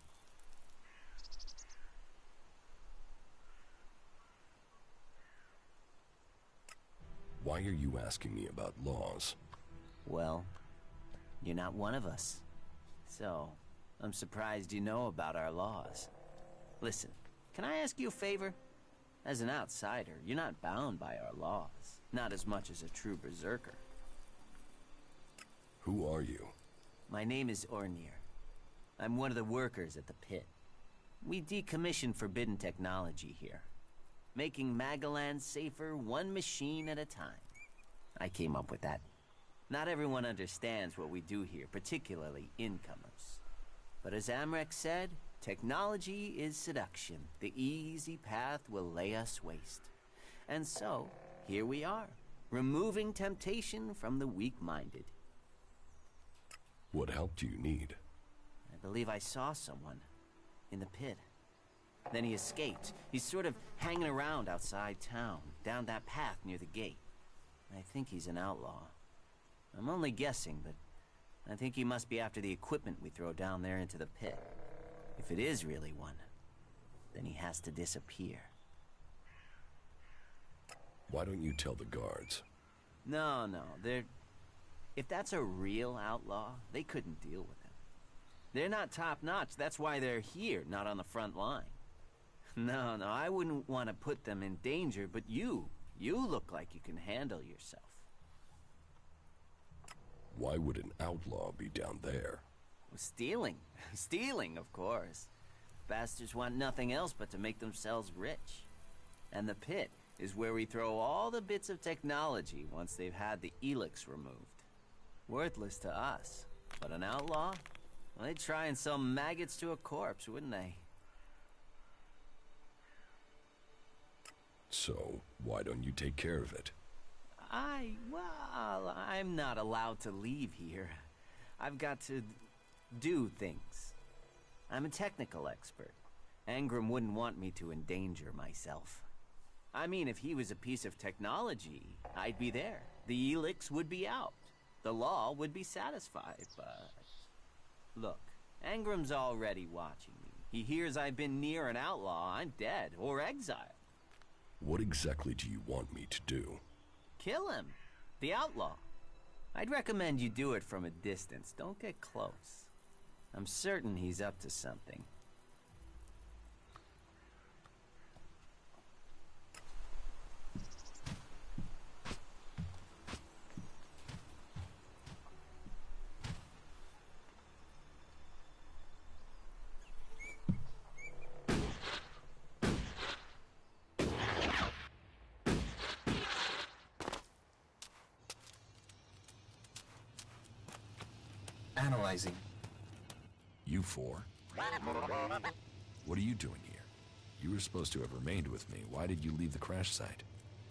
Why are you asking me about laws? Well, you're not one of us. So, I'm surprised you know about our laws. Listen, can I ask you a favor? As an outsider, you're not bound by our laws. Not as much as a true berserker. Who are you? My name is Ornir. I'm one of the workers at the pit. We decommission forbidden technology here, making Magaland safer one machine at a time. I came up with that. Not everyone understands what we do here, particularly incomers. But as Amrek said, technology is seduction. The easy path will lay us waste. And so, here we are, removing temptation from the weak-minded. What help do you need? I believe I saw someone in the pit. Then he escaped. He's sort of hanging around outside town, down that path near the gate. I think he's an outlaw. I'm only guessing, but I think he must be after the equipment we throw down there into the pit. If it is really one, then he has to disappear. Why don't you tell the guards? No, they're... If that's a real outlaw, they couldn't deal with him. They're not top-notch, that's why they're here, not on the front line. No, I wouldn't want to put them in danger, but you look like you can handle yourself. Why would an outlaw be down there? Well, stealing. Stealing, of course. Bastards want nothing else but to make themselves rich. And the pit is where we throw all the bits of technology once they've had the ELEX removed. Worthless to us. But an outlaw? Well, they'd try and sell maggots to a corpse, wouldn't they? So, why don't you take care of it? Well, I'm not allowed to leave here. I've got to do things. I'm a technical expert. Angram wouldn't want me to endanger myself. I mean, if he was a piece of technology, I'd be there. The ELEX would be out. The law would be satisfied, but... Look, Angram's already watching me. He hears I've been near an outlaw, I'm dead, or exiled. What exactly do you want me to do? Kill him. The outlaw. I'd recommend you do it from a distance. Don't get close. I'm certain he's up to something. Analyzing. You four? What are you doing here? You were supposed to have remained with me. Why did you leave the crash site?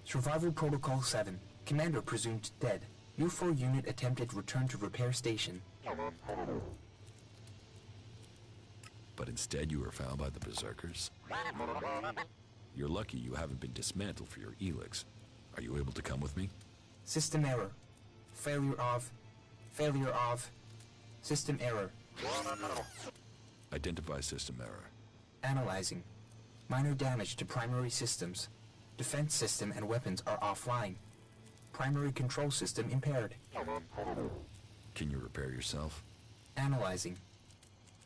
Survival Protocol 7. Commander presumed dead. U4 unit attempted return to repair station. But instead you were found by the Berserkers? You're lucky you haven't been dismantled for your ELEX. Are you able to come with me? System error. Failure of... System error. Identify system error. Analyzing. Minor damage to primary systems. Defense system and weapons are offline. Primary control system impaired. Can you repair yourself? Analyzing.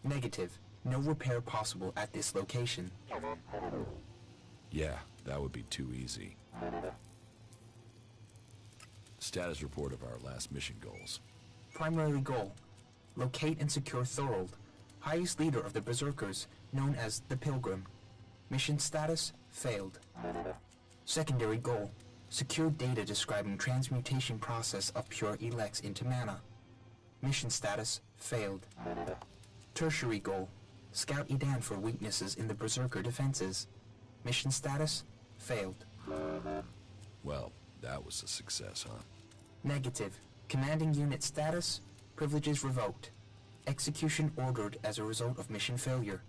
Negative. No repair possible at this location. Yeah, that would be too easy. Status report of our last mission goals. Primary goal. Locate and secure Thorold, highest leader of the Berserkers, known as the Pilgrim. Mission status, failed. Secondary goal. Secure data describing transmutation process of pure ELEX into mana. Mission status, failed. Tertiary goal. Scout Edan for weaknesses in the Berserker defenses. Mission status, failed. Well, that was a success, huh? Negative. Commanding unit status, privileges revoked. Execution ordered as a result of mission failure.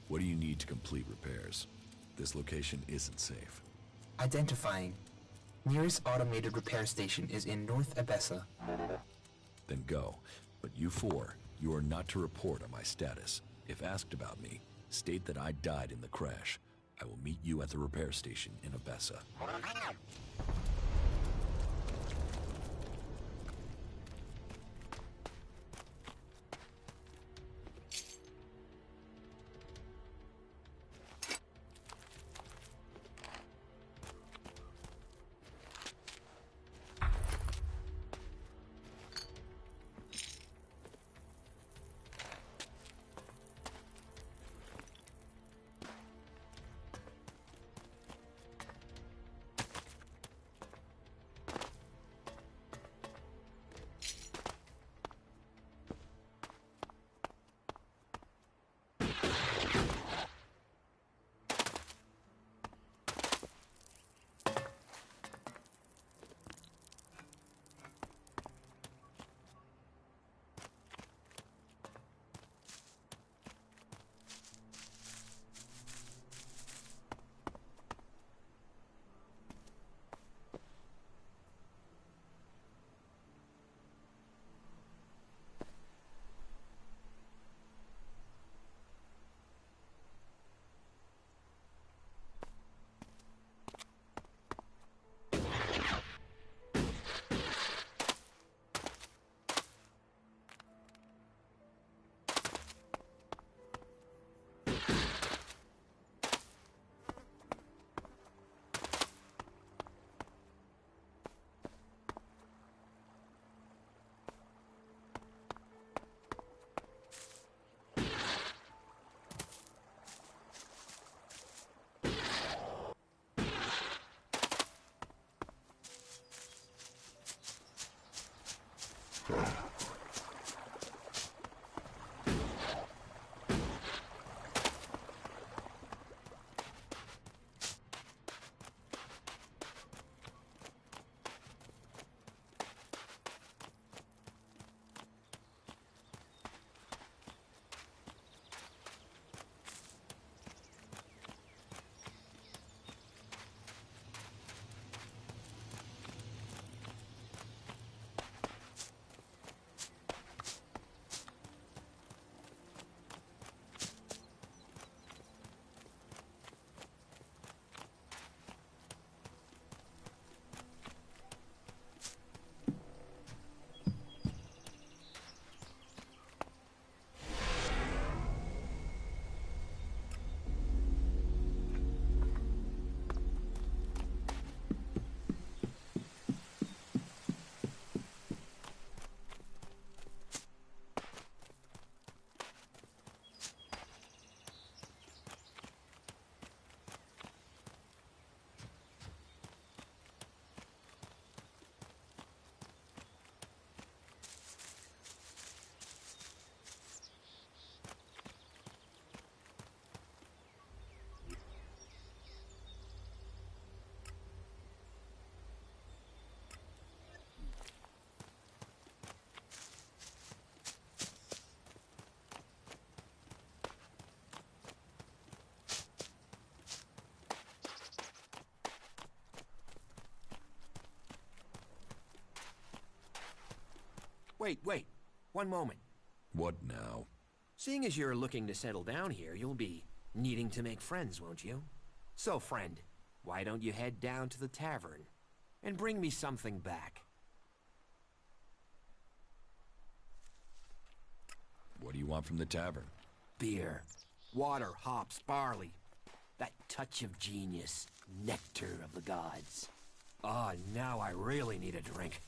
What do you need to complete repairs? This location isn't safe. Identifying. Nearest automated repair station is in North Abessa. Then go. But you four, you are not to report on my status. If asked about me, state that I died in the crash. I will meet you at the repair station in Abessa. Wait. One moment. What now? Seeing as you're looking to settle down here, you'll be needing to make friends, won't you? So, friend, why don't you head down to the tavern and bring me something back? What do you want from the tavern? Beer, water, hops, barley. That touch of genius, nectar of the gods. Ah, now I really need a drink.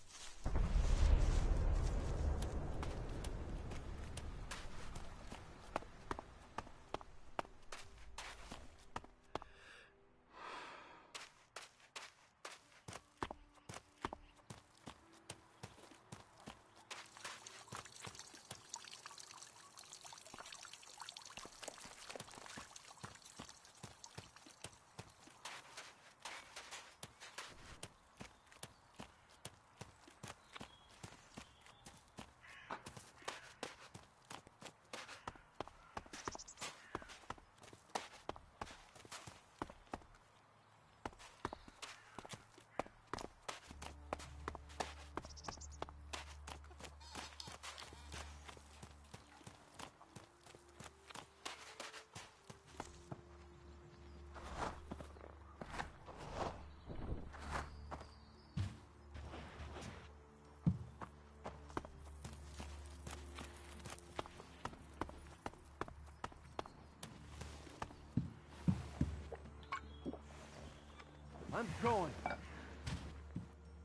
I'm going.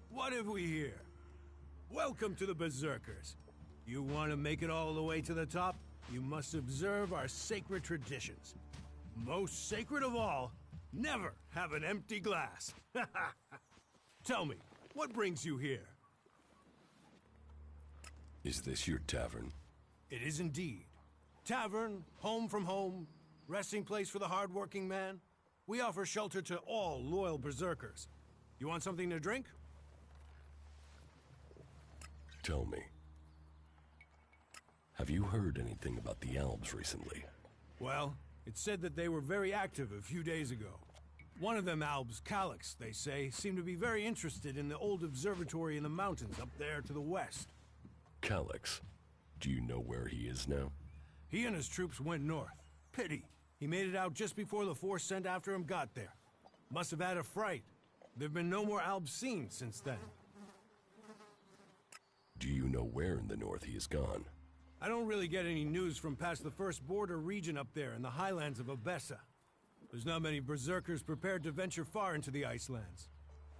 What have we here? Welcome to the Berserkers. You want to make it all the way to the top? You must observe our sacred traditions. Most sacred of all, never have an empty glass. Tell me, what brings you here? Is this your tavern? It is indeed. Tavern, home from home, resting place for the hard-working man. We offer shelter to all loyal Berserkers. You want something to drink? Tell me, have you heard anything about the Alps recently? Well, it's said that they were very active a few days ago. One of them Albs, Calyx, they say, seemed to be very interested in the old observatory in the mountains up there to the west. Calyx? Do you know where he is now? He and his troops went north. Pity. He made it out just before the force sent after him got there. Must have had a fright. There've been no more Albs seen since then. Do you know where in the north he has gone? I don't really get any news from past the first border region up there in the highlands of Obessa. There's not many Berserkers prepared to venture far into the Icelands.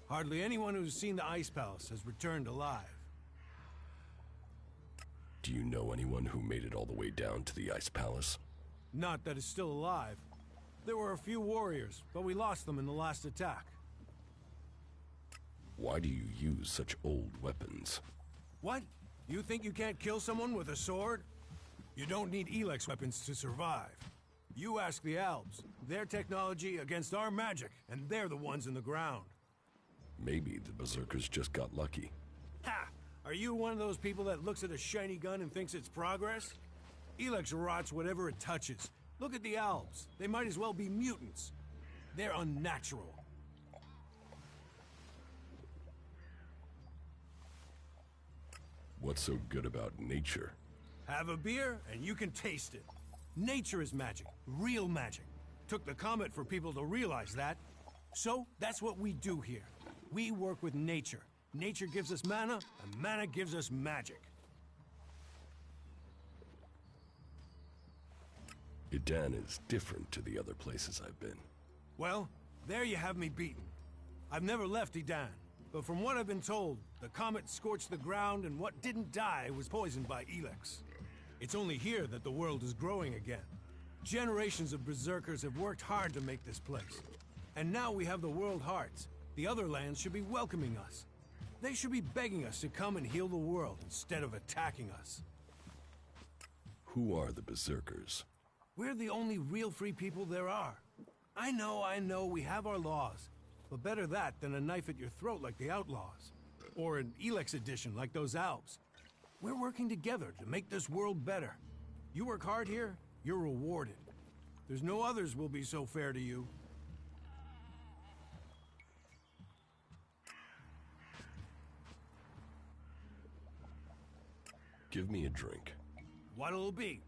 Hardly anyone who's seen the Ice Palace has returned alive. Do you know anyone who made it all the way down to the Ice Palace? Not that is still alive. There were a few warriors, but we lost them in the last attack. Why do you use such old weapons? What? You think you can't kill someone with a sword? You don't need ELEX weapons to survive. You ask the Albs. Their technology against our magic, and they're the ones in the ground. Maybe the Berserkers just got lucky. Ha! Are you one of those people that looks at a shiny gun and thinks it's progress? ELEX rots whatever it touches. Look at the Albs. They might as well be mutants. They're unnatural. What's so good about nature? Have a beer, and you can taste it. Nature is magic. Real magic. Took the comet for people to realize that. So, that's what we do here. We work with nature. Nature gives us mana, and mana gives us magic. Idan is different to the other places I've been. Well, there you have me beaten. I've never left Idan, but from what I've been told, the comet scorched the ground and what didn't die was poisoned by ELEX. It's only here that the world is growing again. Generations of Berserkers have worked hard to make this place. And now we have the World Hearts. The other lands should be welcoming us. They should be begging us to come and heal the world instead of attacking us. Who are the Berserkers? We're the only real free people there are. I know, we have our laws. But better that than a knife at your throat like the Outlaws. Or an ELEX edition like those Albs. We're working together to make this world better. You work hard here, you're rewarded. There's no others will be so fair to you. Give me a drink. What'll it be?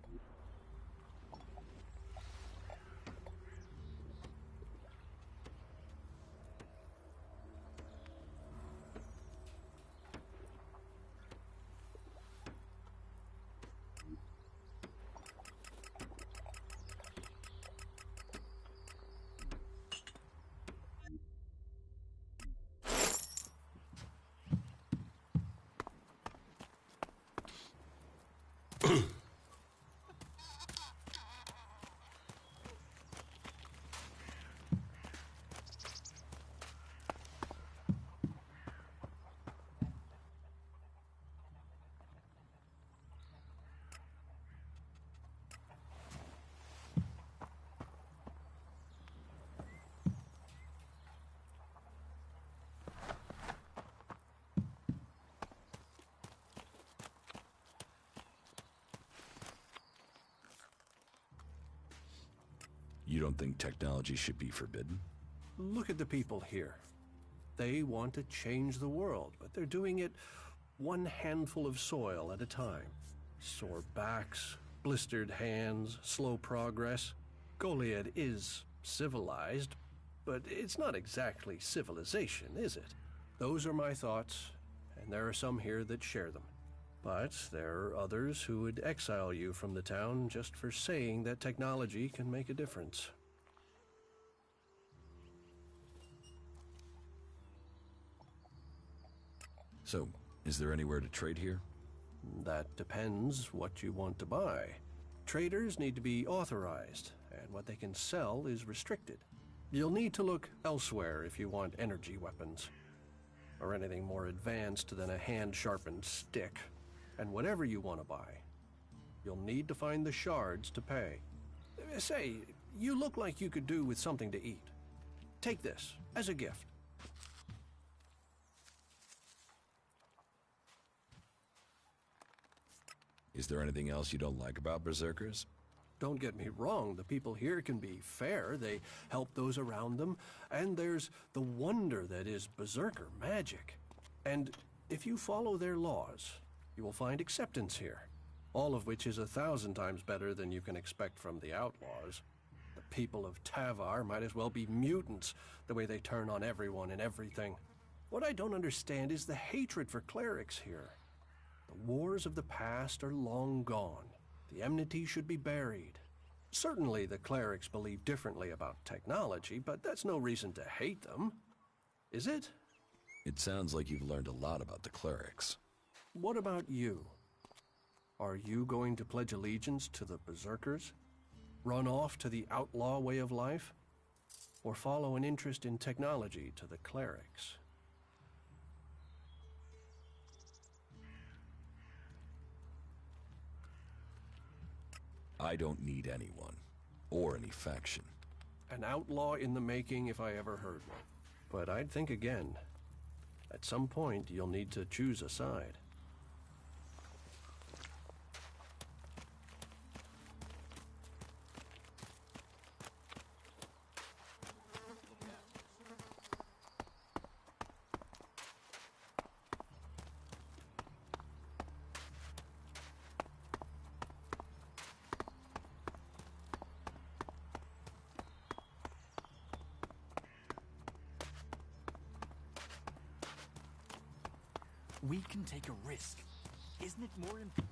You don't think technology should be forbidden? Look at the people here. They want to change the world, but they're doing it one handful of soil at a time. Sore backs, blistered hands, slow progress. Goliad is civilized, but it's not exactly civilization, is it? Those are my thoughts, and there are some here that share them. But there are others who would exile you from the town just for saying that technology can make a difference. So, is there anywhere to trade here? That depends what you want to buy. Traders need to be authorized, and what they can sell is restricted. You'll need to look elsewhere if you want energy weapons, or anything more advanced than a hand-sharpened stick. And whatever you want to buy, you'll need to find the shards to pay. Say, you look like you could do with something to eat. Take this as a gift. Is there anything else you don't like about Berserkers? Don't get me wrong, the people here can be fair. They help those around them, and there's the wonder that is Berserker magic. And if you follow their laws, you will find acceptance here, all of which is 1,000 times better than you can expect from the outlaws. The people of Tavar might as well be mutants, the way they turn on everyone and everything. What I don't understand is the hatred for clerics here. The wars of the past are long gone. The enmity should be buried. Certainly the clerics believe differently about technology, but that's no reason to hate them. Is it? It sounds like you've learned a lot about the clerics. What about you? Are you going to pledge allegiance to the Berserkers? Run off to the outlaw way of life? Or follow an interest in technology to the clerics? I don't need anyone, or any faction. An outlaw in the making if I ever heard one. But I'd think again. At some point, you'll need to choose a side. We can take a risk. Isn't it more important?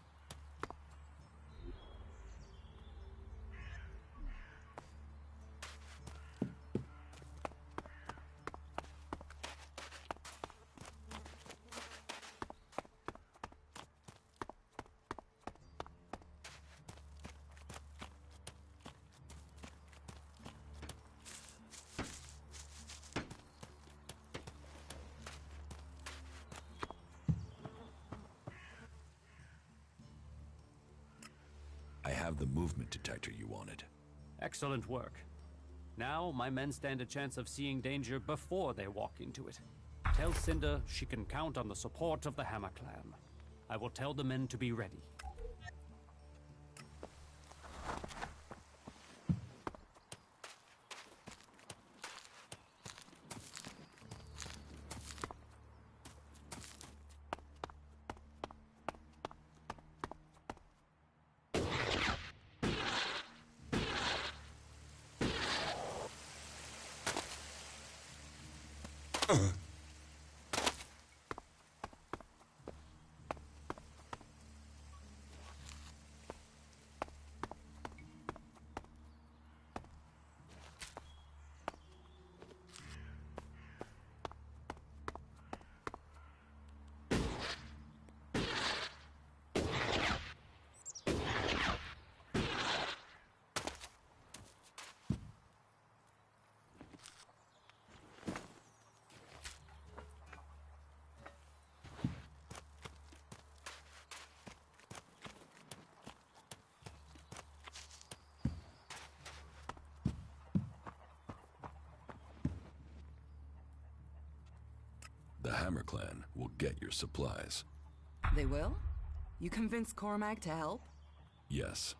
I have the movement detector you wanted. Excellent work. Now, my men stand a chance of seeing danger before they walk into it. Tell Cinder she can count on the support of the Hammer Clan. I will tell the men to be ready. The Hammer Clan will get your supplies. They will? You convinced Cormac to help? Yes.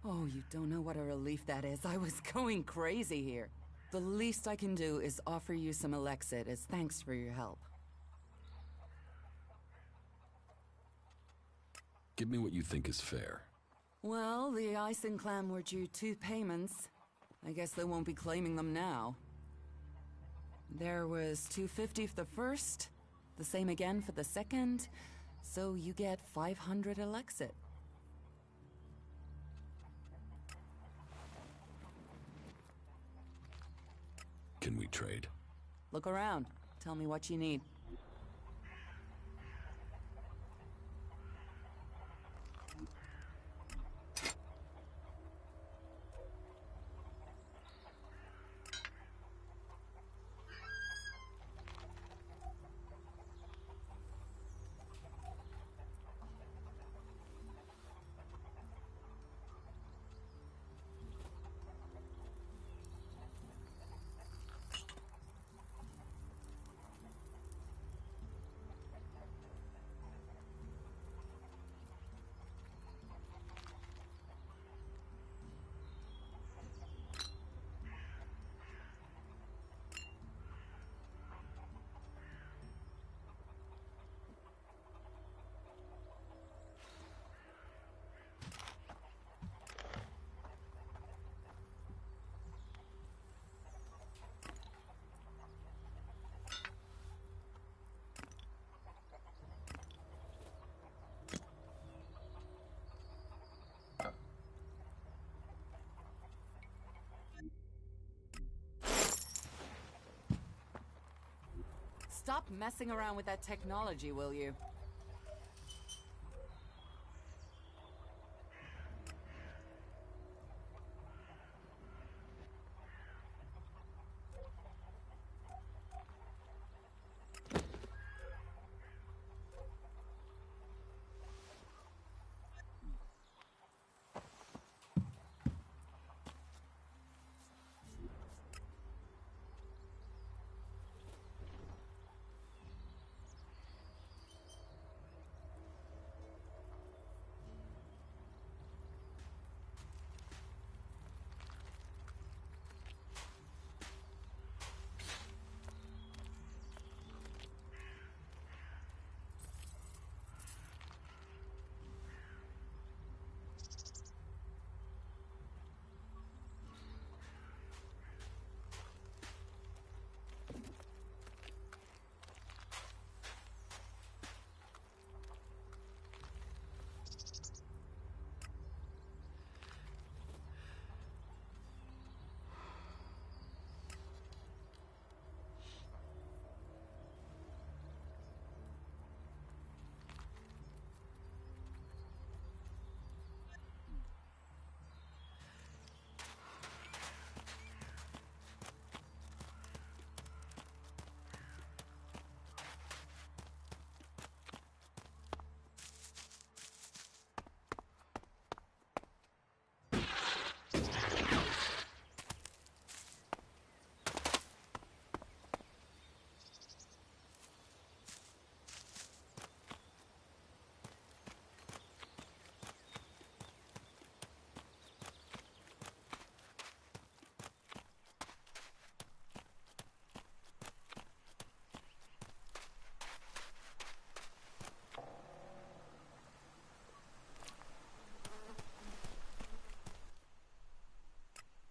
Oh, you don't know what a relief that is. I was going crazy here. The least I can do is offer you some Elexit as thanks for your help. Give me what you think is fair. Well, the Ison clan were due 2 payments. I guess they won't be claiming them now. There was $250 for the first, the same again for the second, so you get 500 Elexit. Can we trade? Look around. Tell me what you need. Stop messing around with that technology, will you?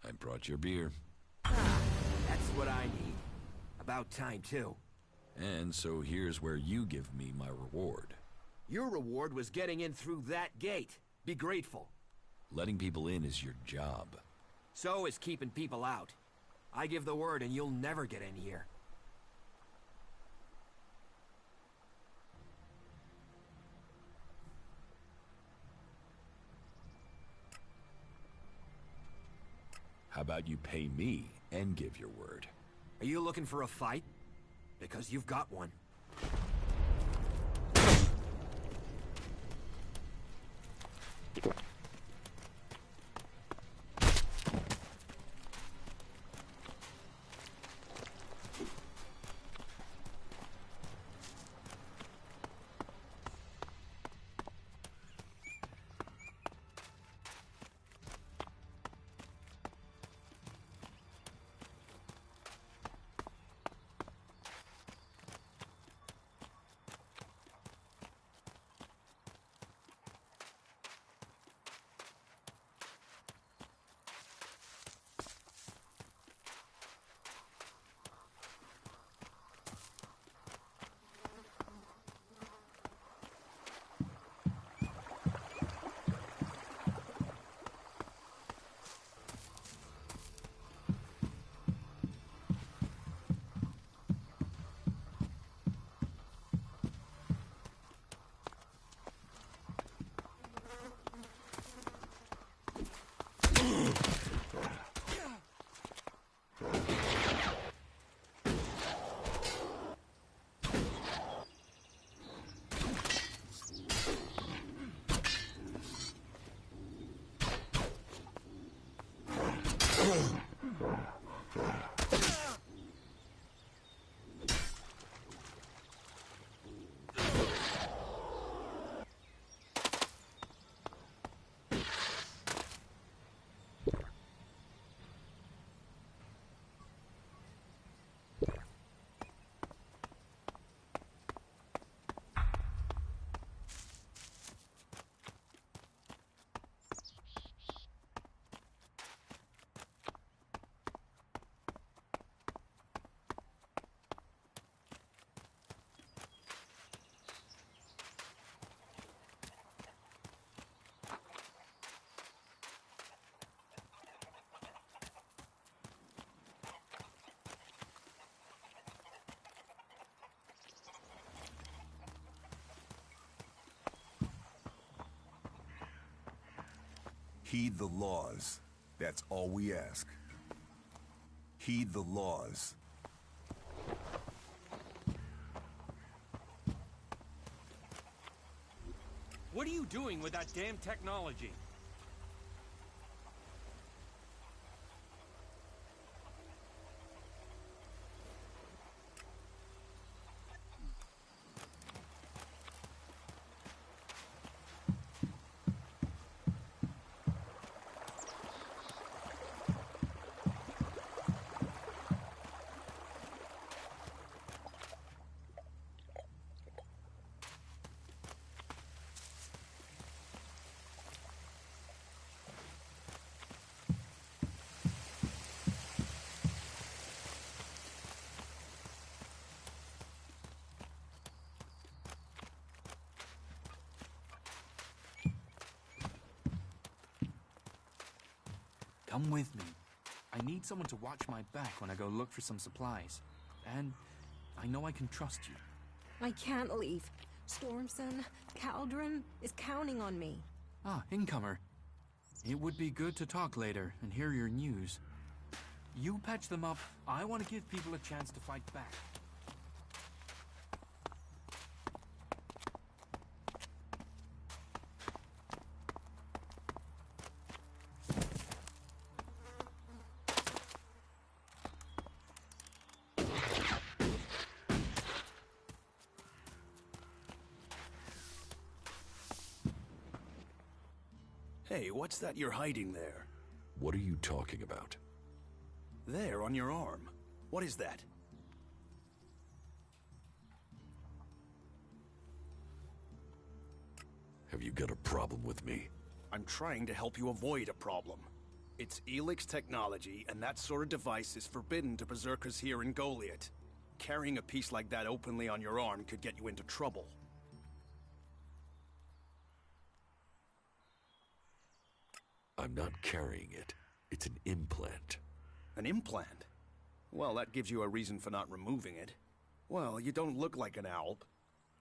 I brought your beer. Ah, that's what I need. About time, too. And so here's where you give me my reward. Your reward was getting in through that gate. Be grateful. Letting people in is your job. So is keeping people out. I give the word and you'll never get in here. How about you pay me and give your word? Are you looking for a fight? Because you've got one. Heed the laws. That's all we ask. Heed the laws. What are you doing with that damn technology? Come with me. I need someone to watch my back when I go look for some supplies. And I know I can trust you. I can't leave. Stormson, Caldron is counting on me. Ah, incomer. It would be good to talk later and hear your news. You patch them up. I want to give people a chance to fight back. Hey, what's that you're hiding there? What are you talking about? There, on your arm. What is that? Have you got a problem with me? I'm trying to help you avoid a problem. It's ELEX technology, and that sort of device is forbidden to berserkers here in Goliath. Carrying a piece like that openly on your arm could get you into trouble. I'm not carrying it. It's an implant. An implant? Well, that gives you a reason for not removing it. Well, you don't look like an alp.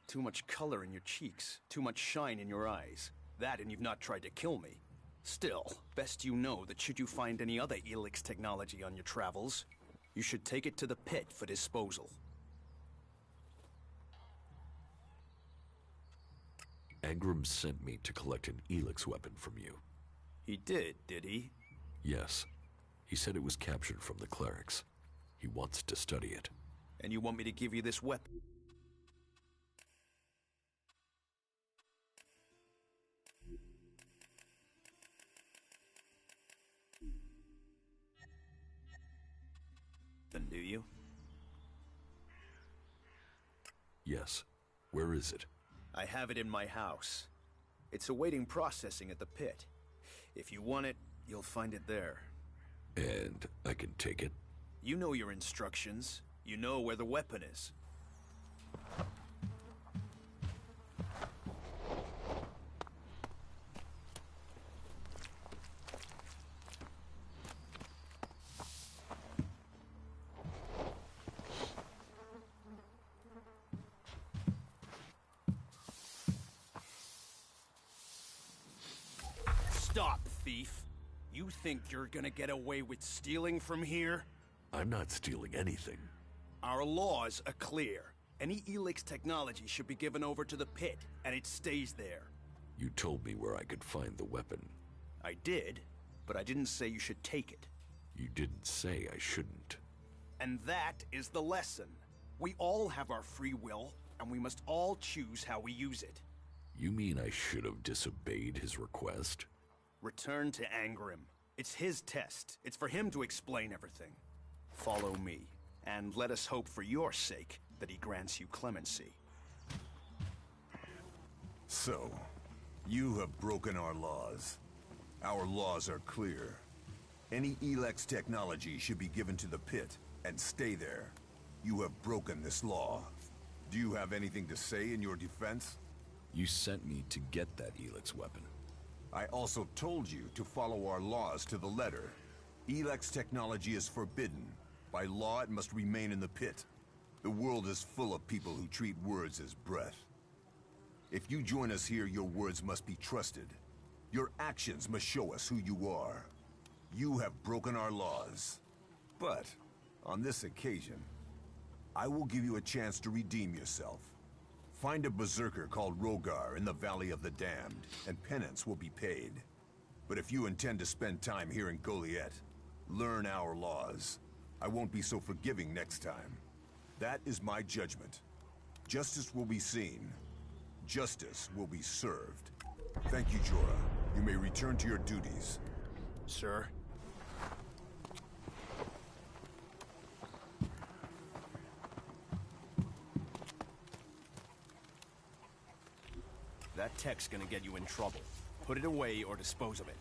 Too much color in your cheeks, too much shine in your eyes. That and you've not tried to kill me. Still, best you know that should you find any other ELEX technology on your travels, you should take it to the pit for disposal. Angram sent me to collect an ELEX weapon from you. He did he? Yes. He said it was captured from the clerics. He wants to study it. And you want me to give you this weapon? Then do you? Yes. Where is it? I have it in my house. It's awaiting processing at the pit. If you want it, you'll find it there. And I can take it? You know your instructions. You know where the weapon is. Stop, thief. You think you're gonna get away with stealing from here? I'm not stealing anything. Our laws are clear. Any ELEX technology should be given over to the pit, and it stays there. You told me where I could find the weapon. I did, but I didn't say you should take it. You didn't say I shouldn't. And that is the lesson. We all have our free will, and we must all choose how we use it. You mean I should have disobeyed his request? Return to Angram. It's his test. It's for him to explain everything. Follow me, and let us hope for your sake that he grants you clemency. So, you have broken our laws. Our laws are clear. Any ELEX technology should be given to the pit, and stay there. You have broken this law. Do you have anything to say in your defense? You sent me to get that ELEX weapon. I also told you to follow our laws to the letter. ELEX technology is forbidden. By law, it must remain in the pit. The world is full of people who treat words as breath. If you join us here, your words must be trusted. Your actions must show us who you are. You have broken our laws. But, on this occasion, I will give you a chance to redeem yourself. Find a berserker called Rogar in the Valley of the Damned, and penance will be paid. But if you intend to spend time here in Goliet, learn our laws. I won't be so forgiving next time. That is my judgment. Justice will be seen. Justice will be served. Thank you, Jorah. You may return to your duties. Sir? That tech's gonna get you in trouble. Put it away or dispose of it.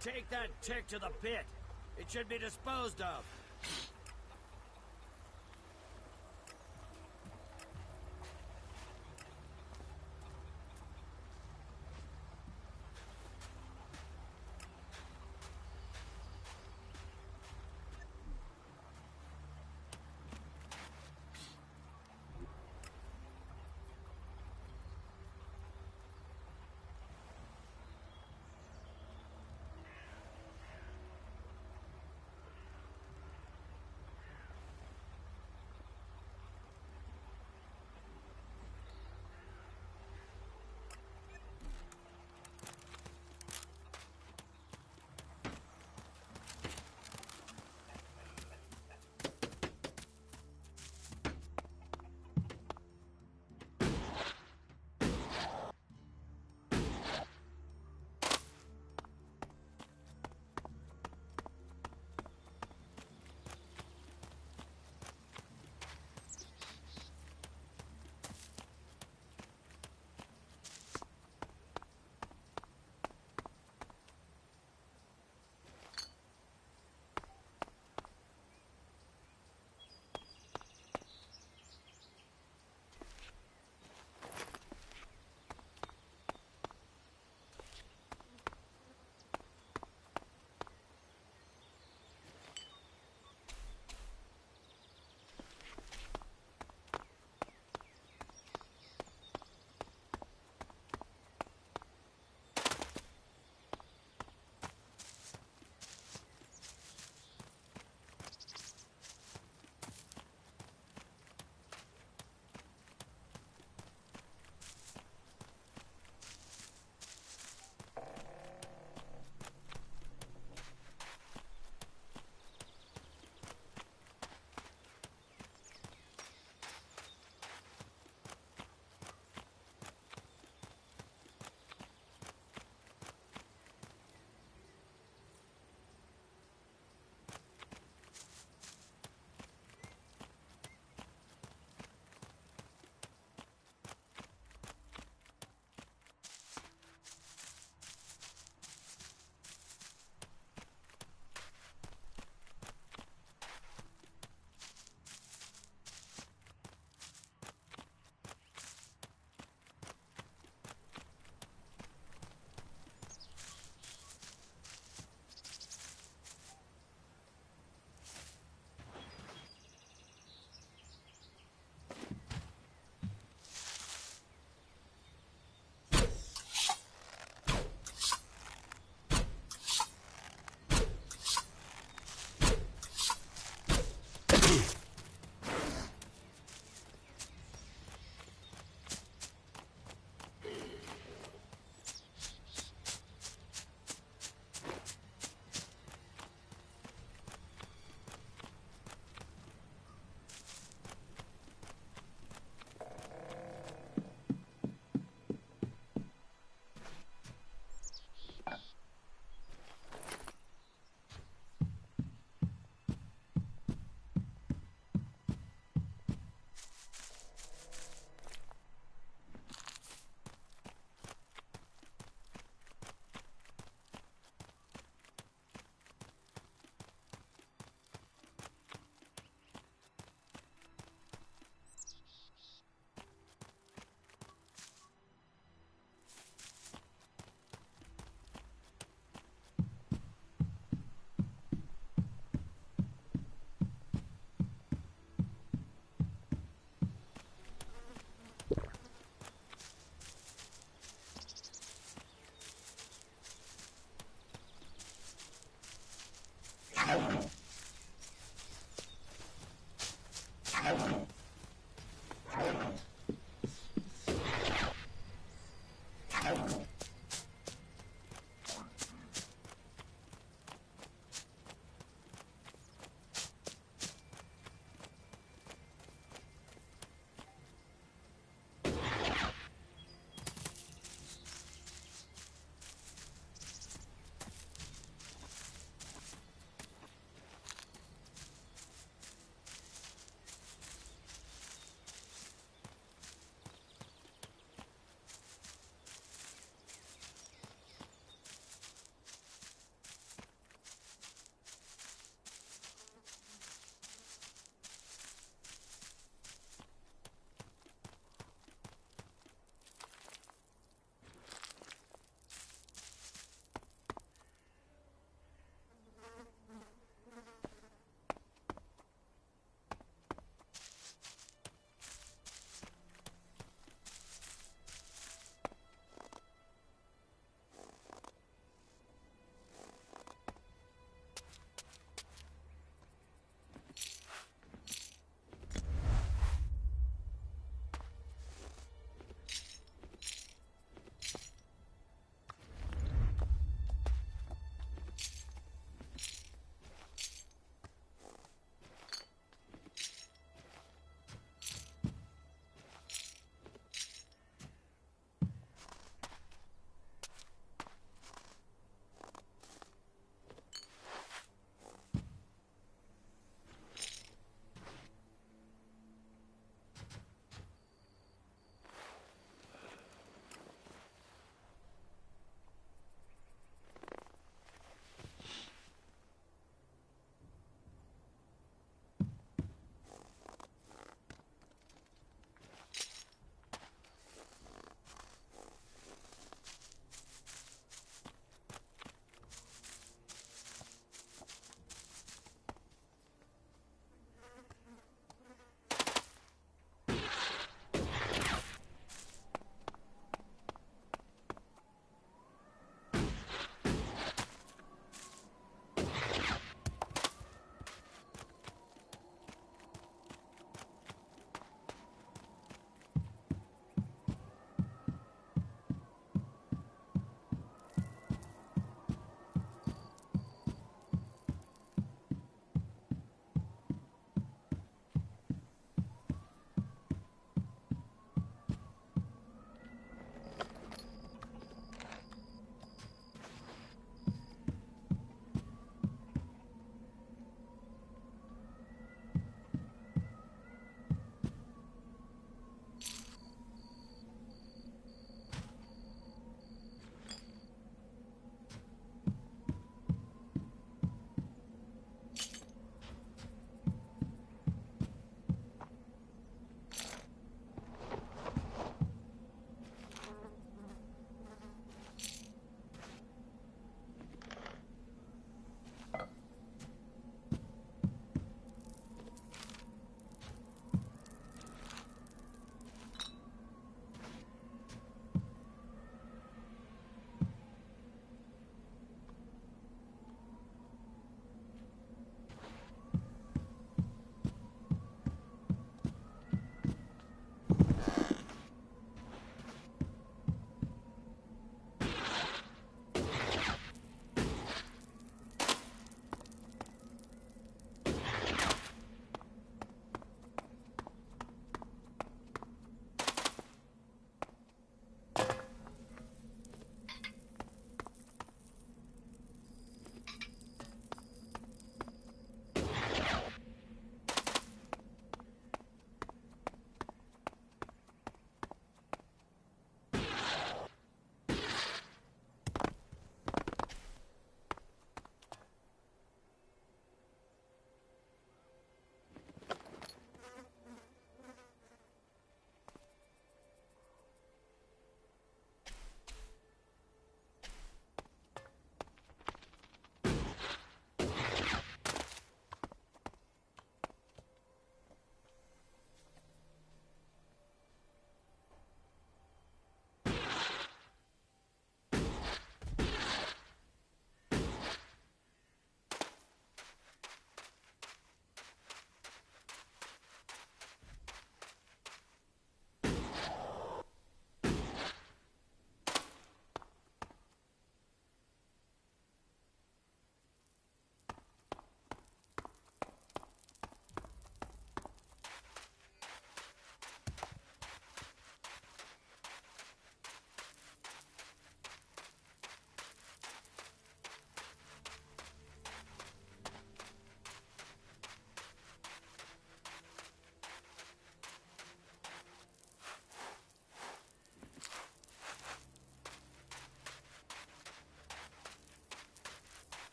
Take that tick to the pit. It should be disposed of.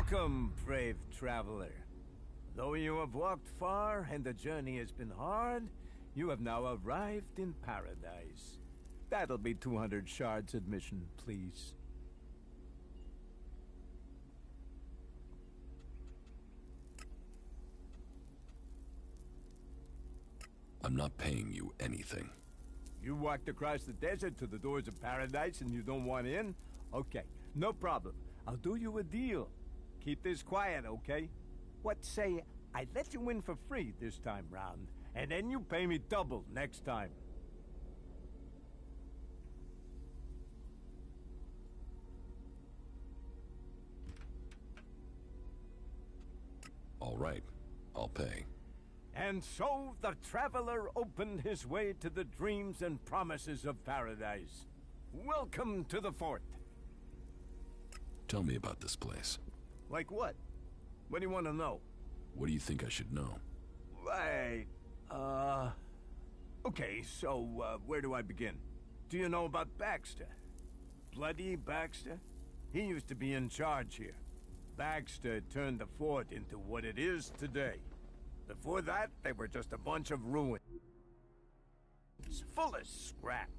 Welcome, brave traveler. Though you have walked far and the journey has been hard, you have now arrived in paradise. That'll be 200 shards admission, please. I'm not paying you anything. You walked across the desert to the doors of paradise and you don't want in? Okay, no problem. I'll do you a deal. Keep this quiet, okay? What say I let you in for free this time round, and then you pay me double next time. All right, I'll pay. And so the traveler opened his way to the dreams and promises of paradise. Welcome to the fort. Tell me about this place. Like what? What do you want to know? What do you think I should know? Right. Okay, so, where do I begin? Do you know about Baxter? Bloody Baxter? He used to be in charge here. Baxter turned the fort into what it is today. Before that, they were just a bunch of ruins. Full of scrap.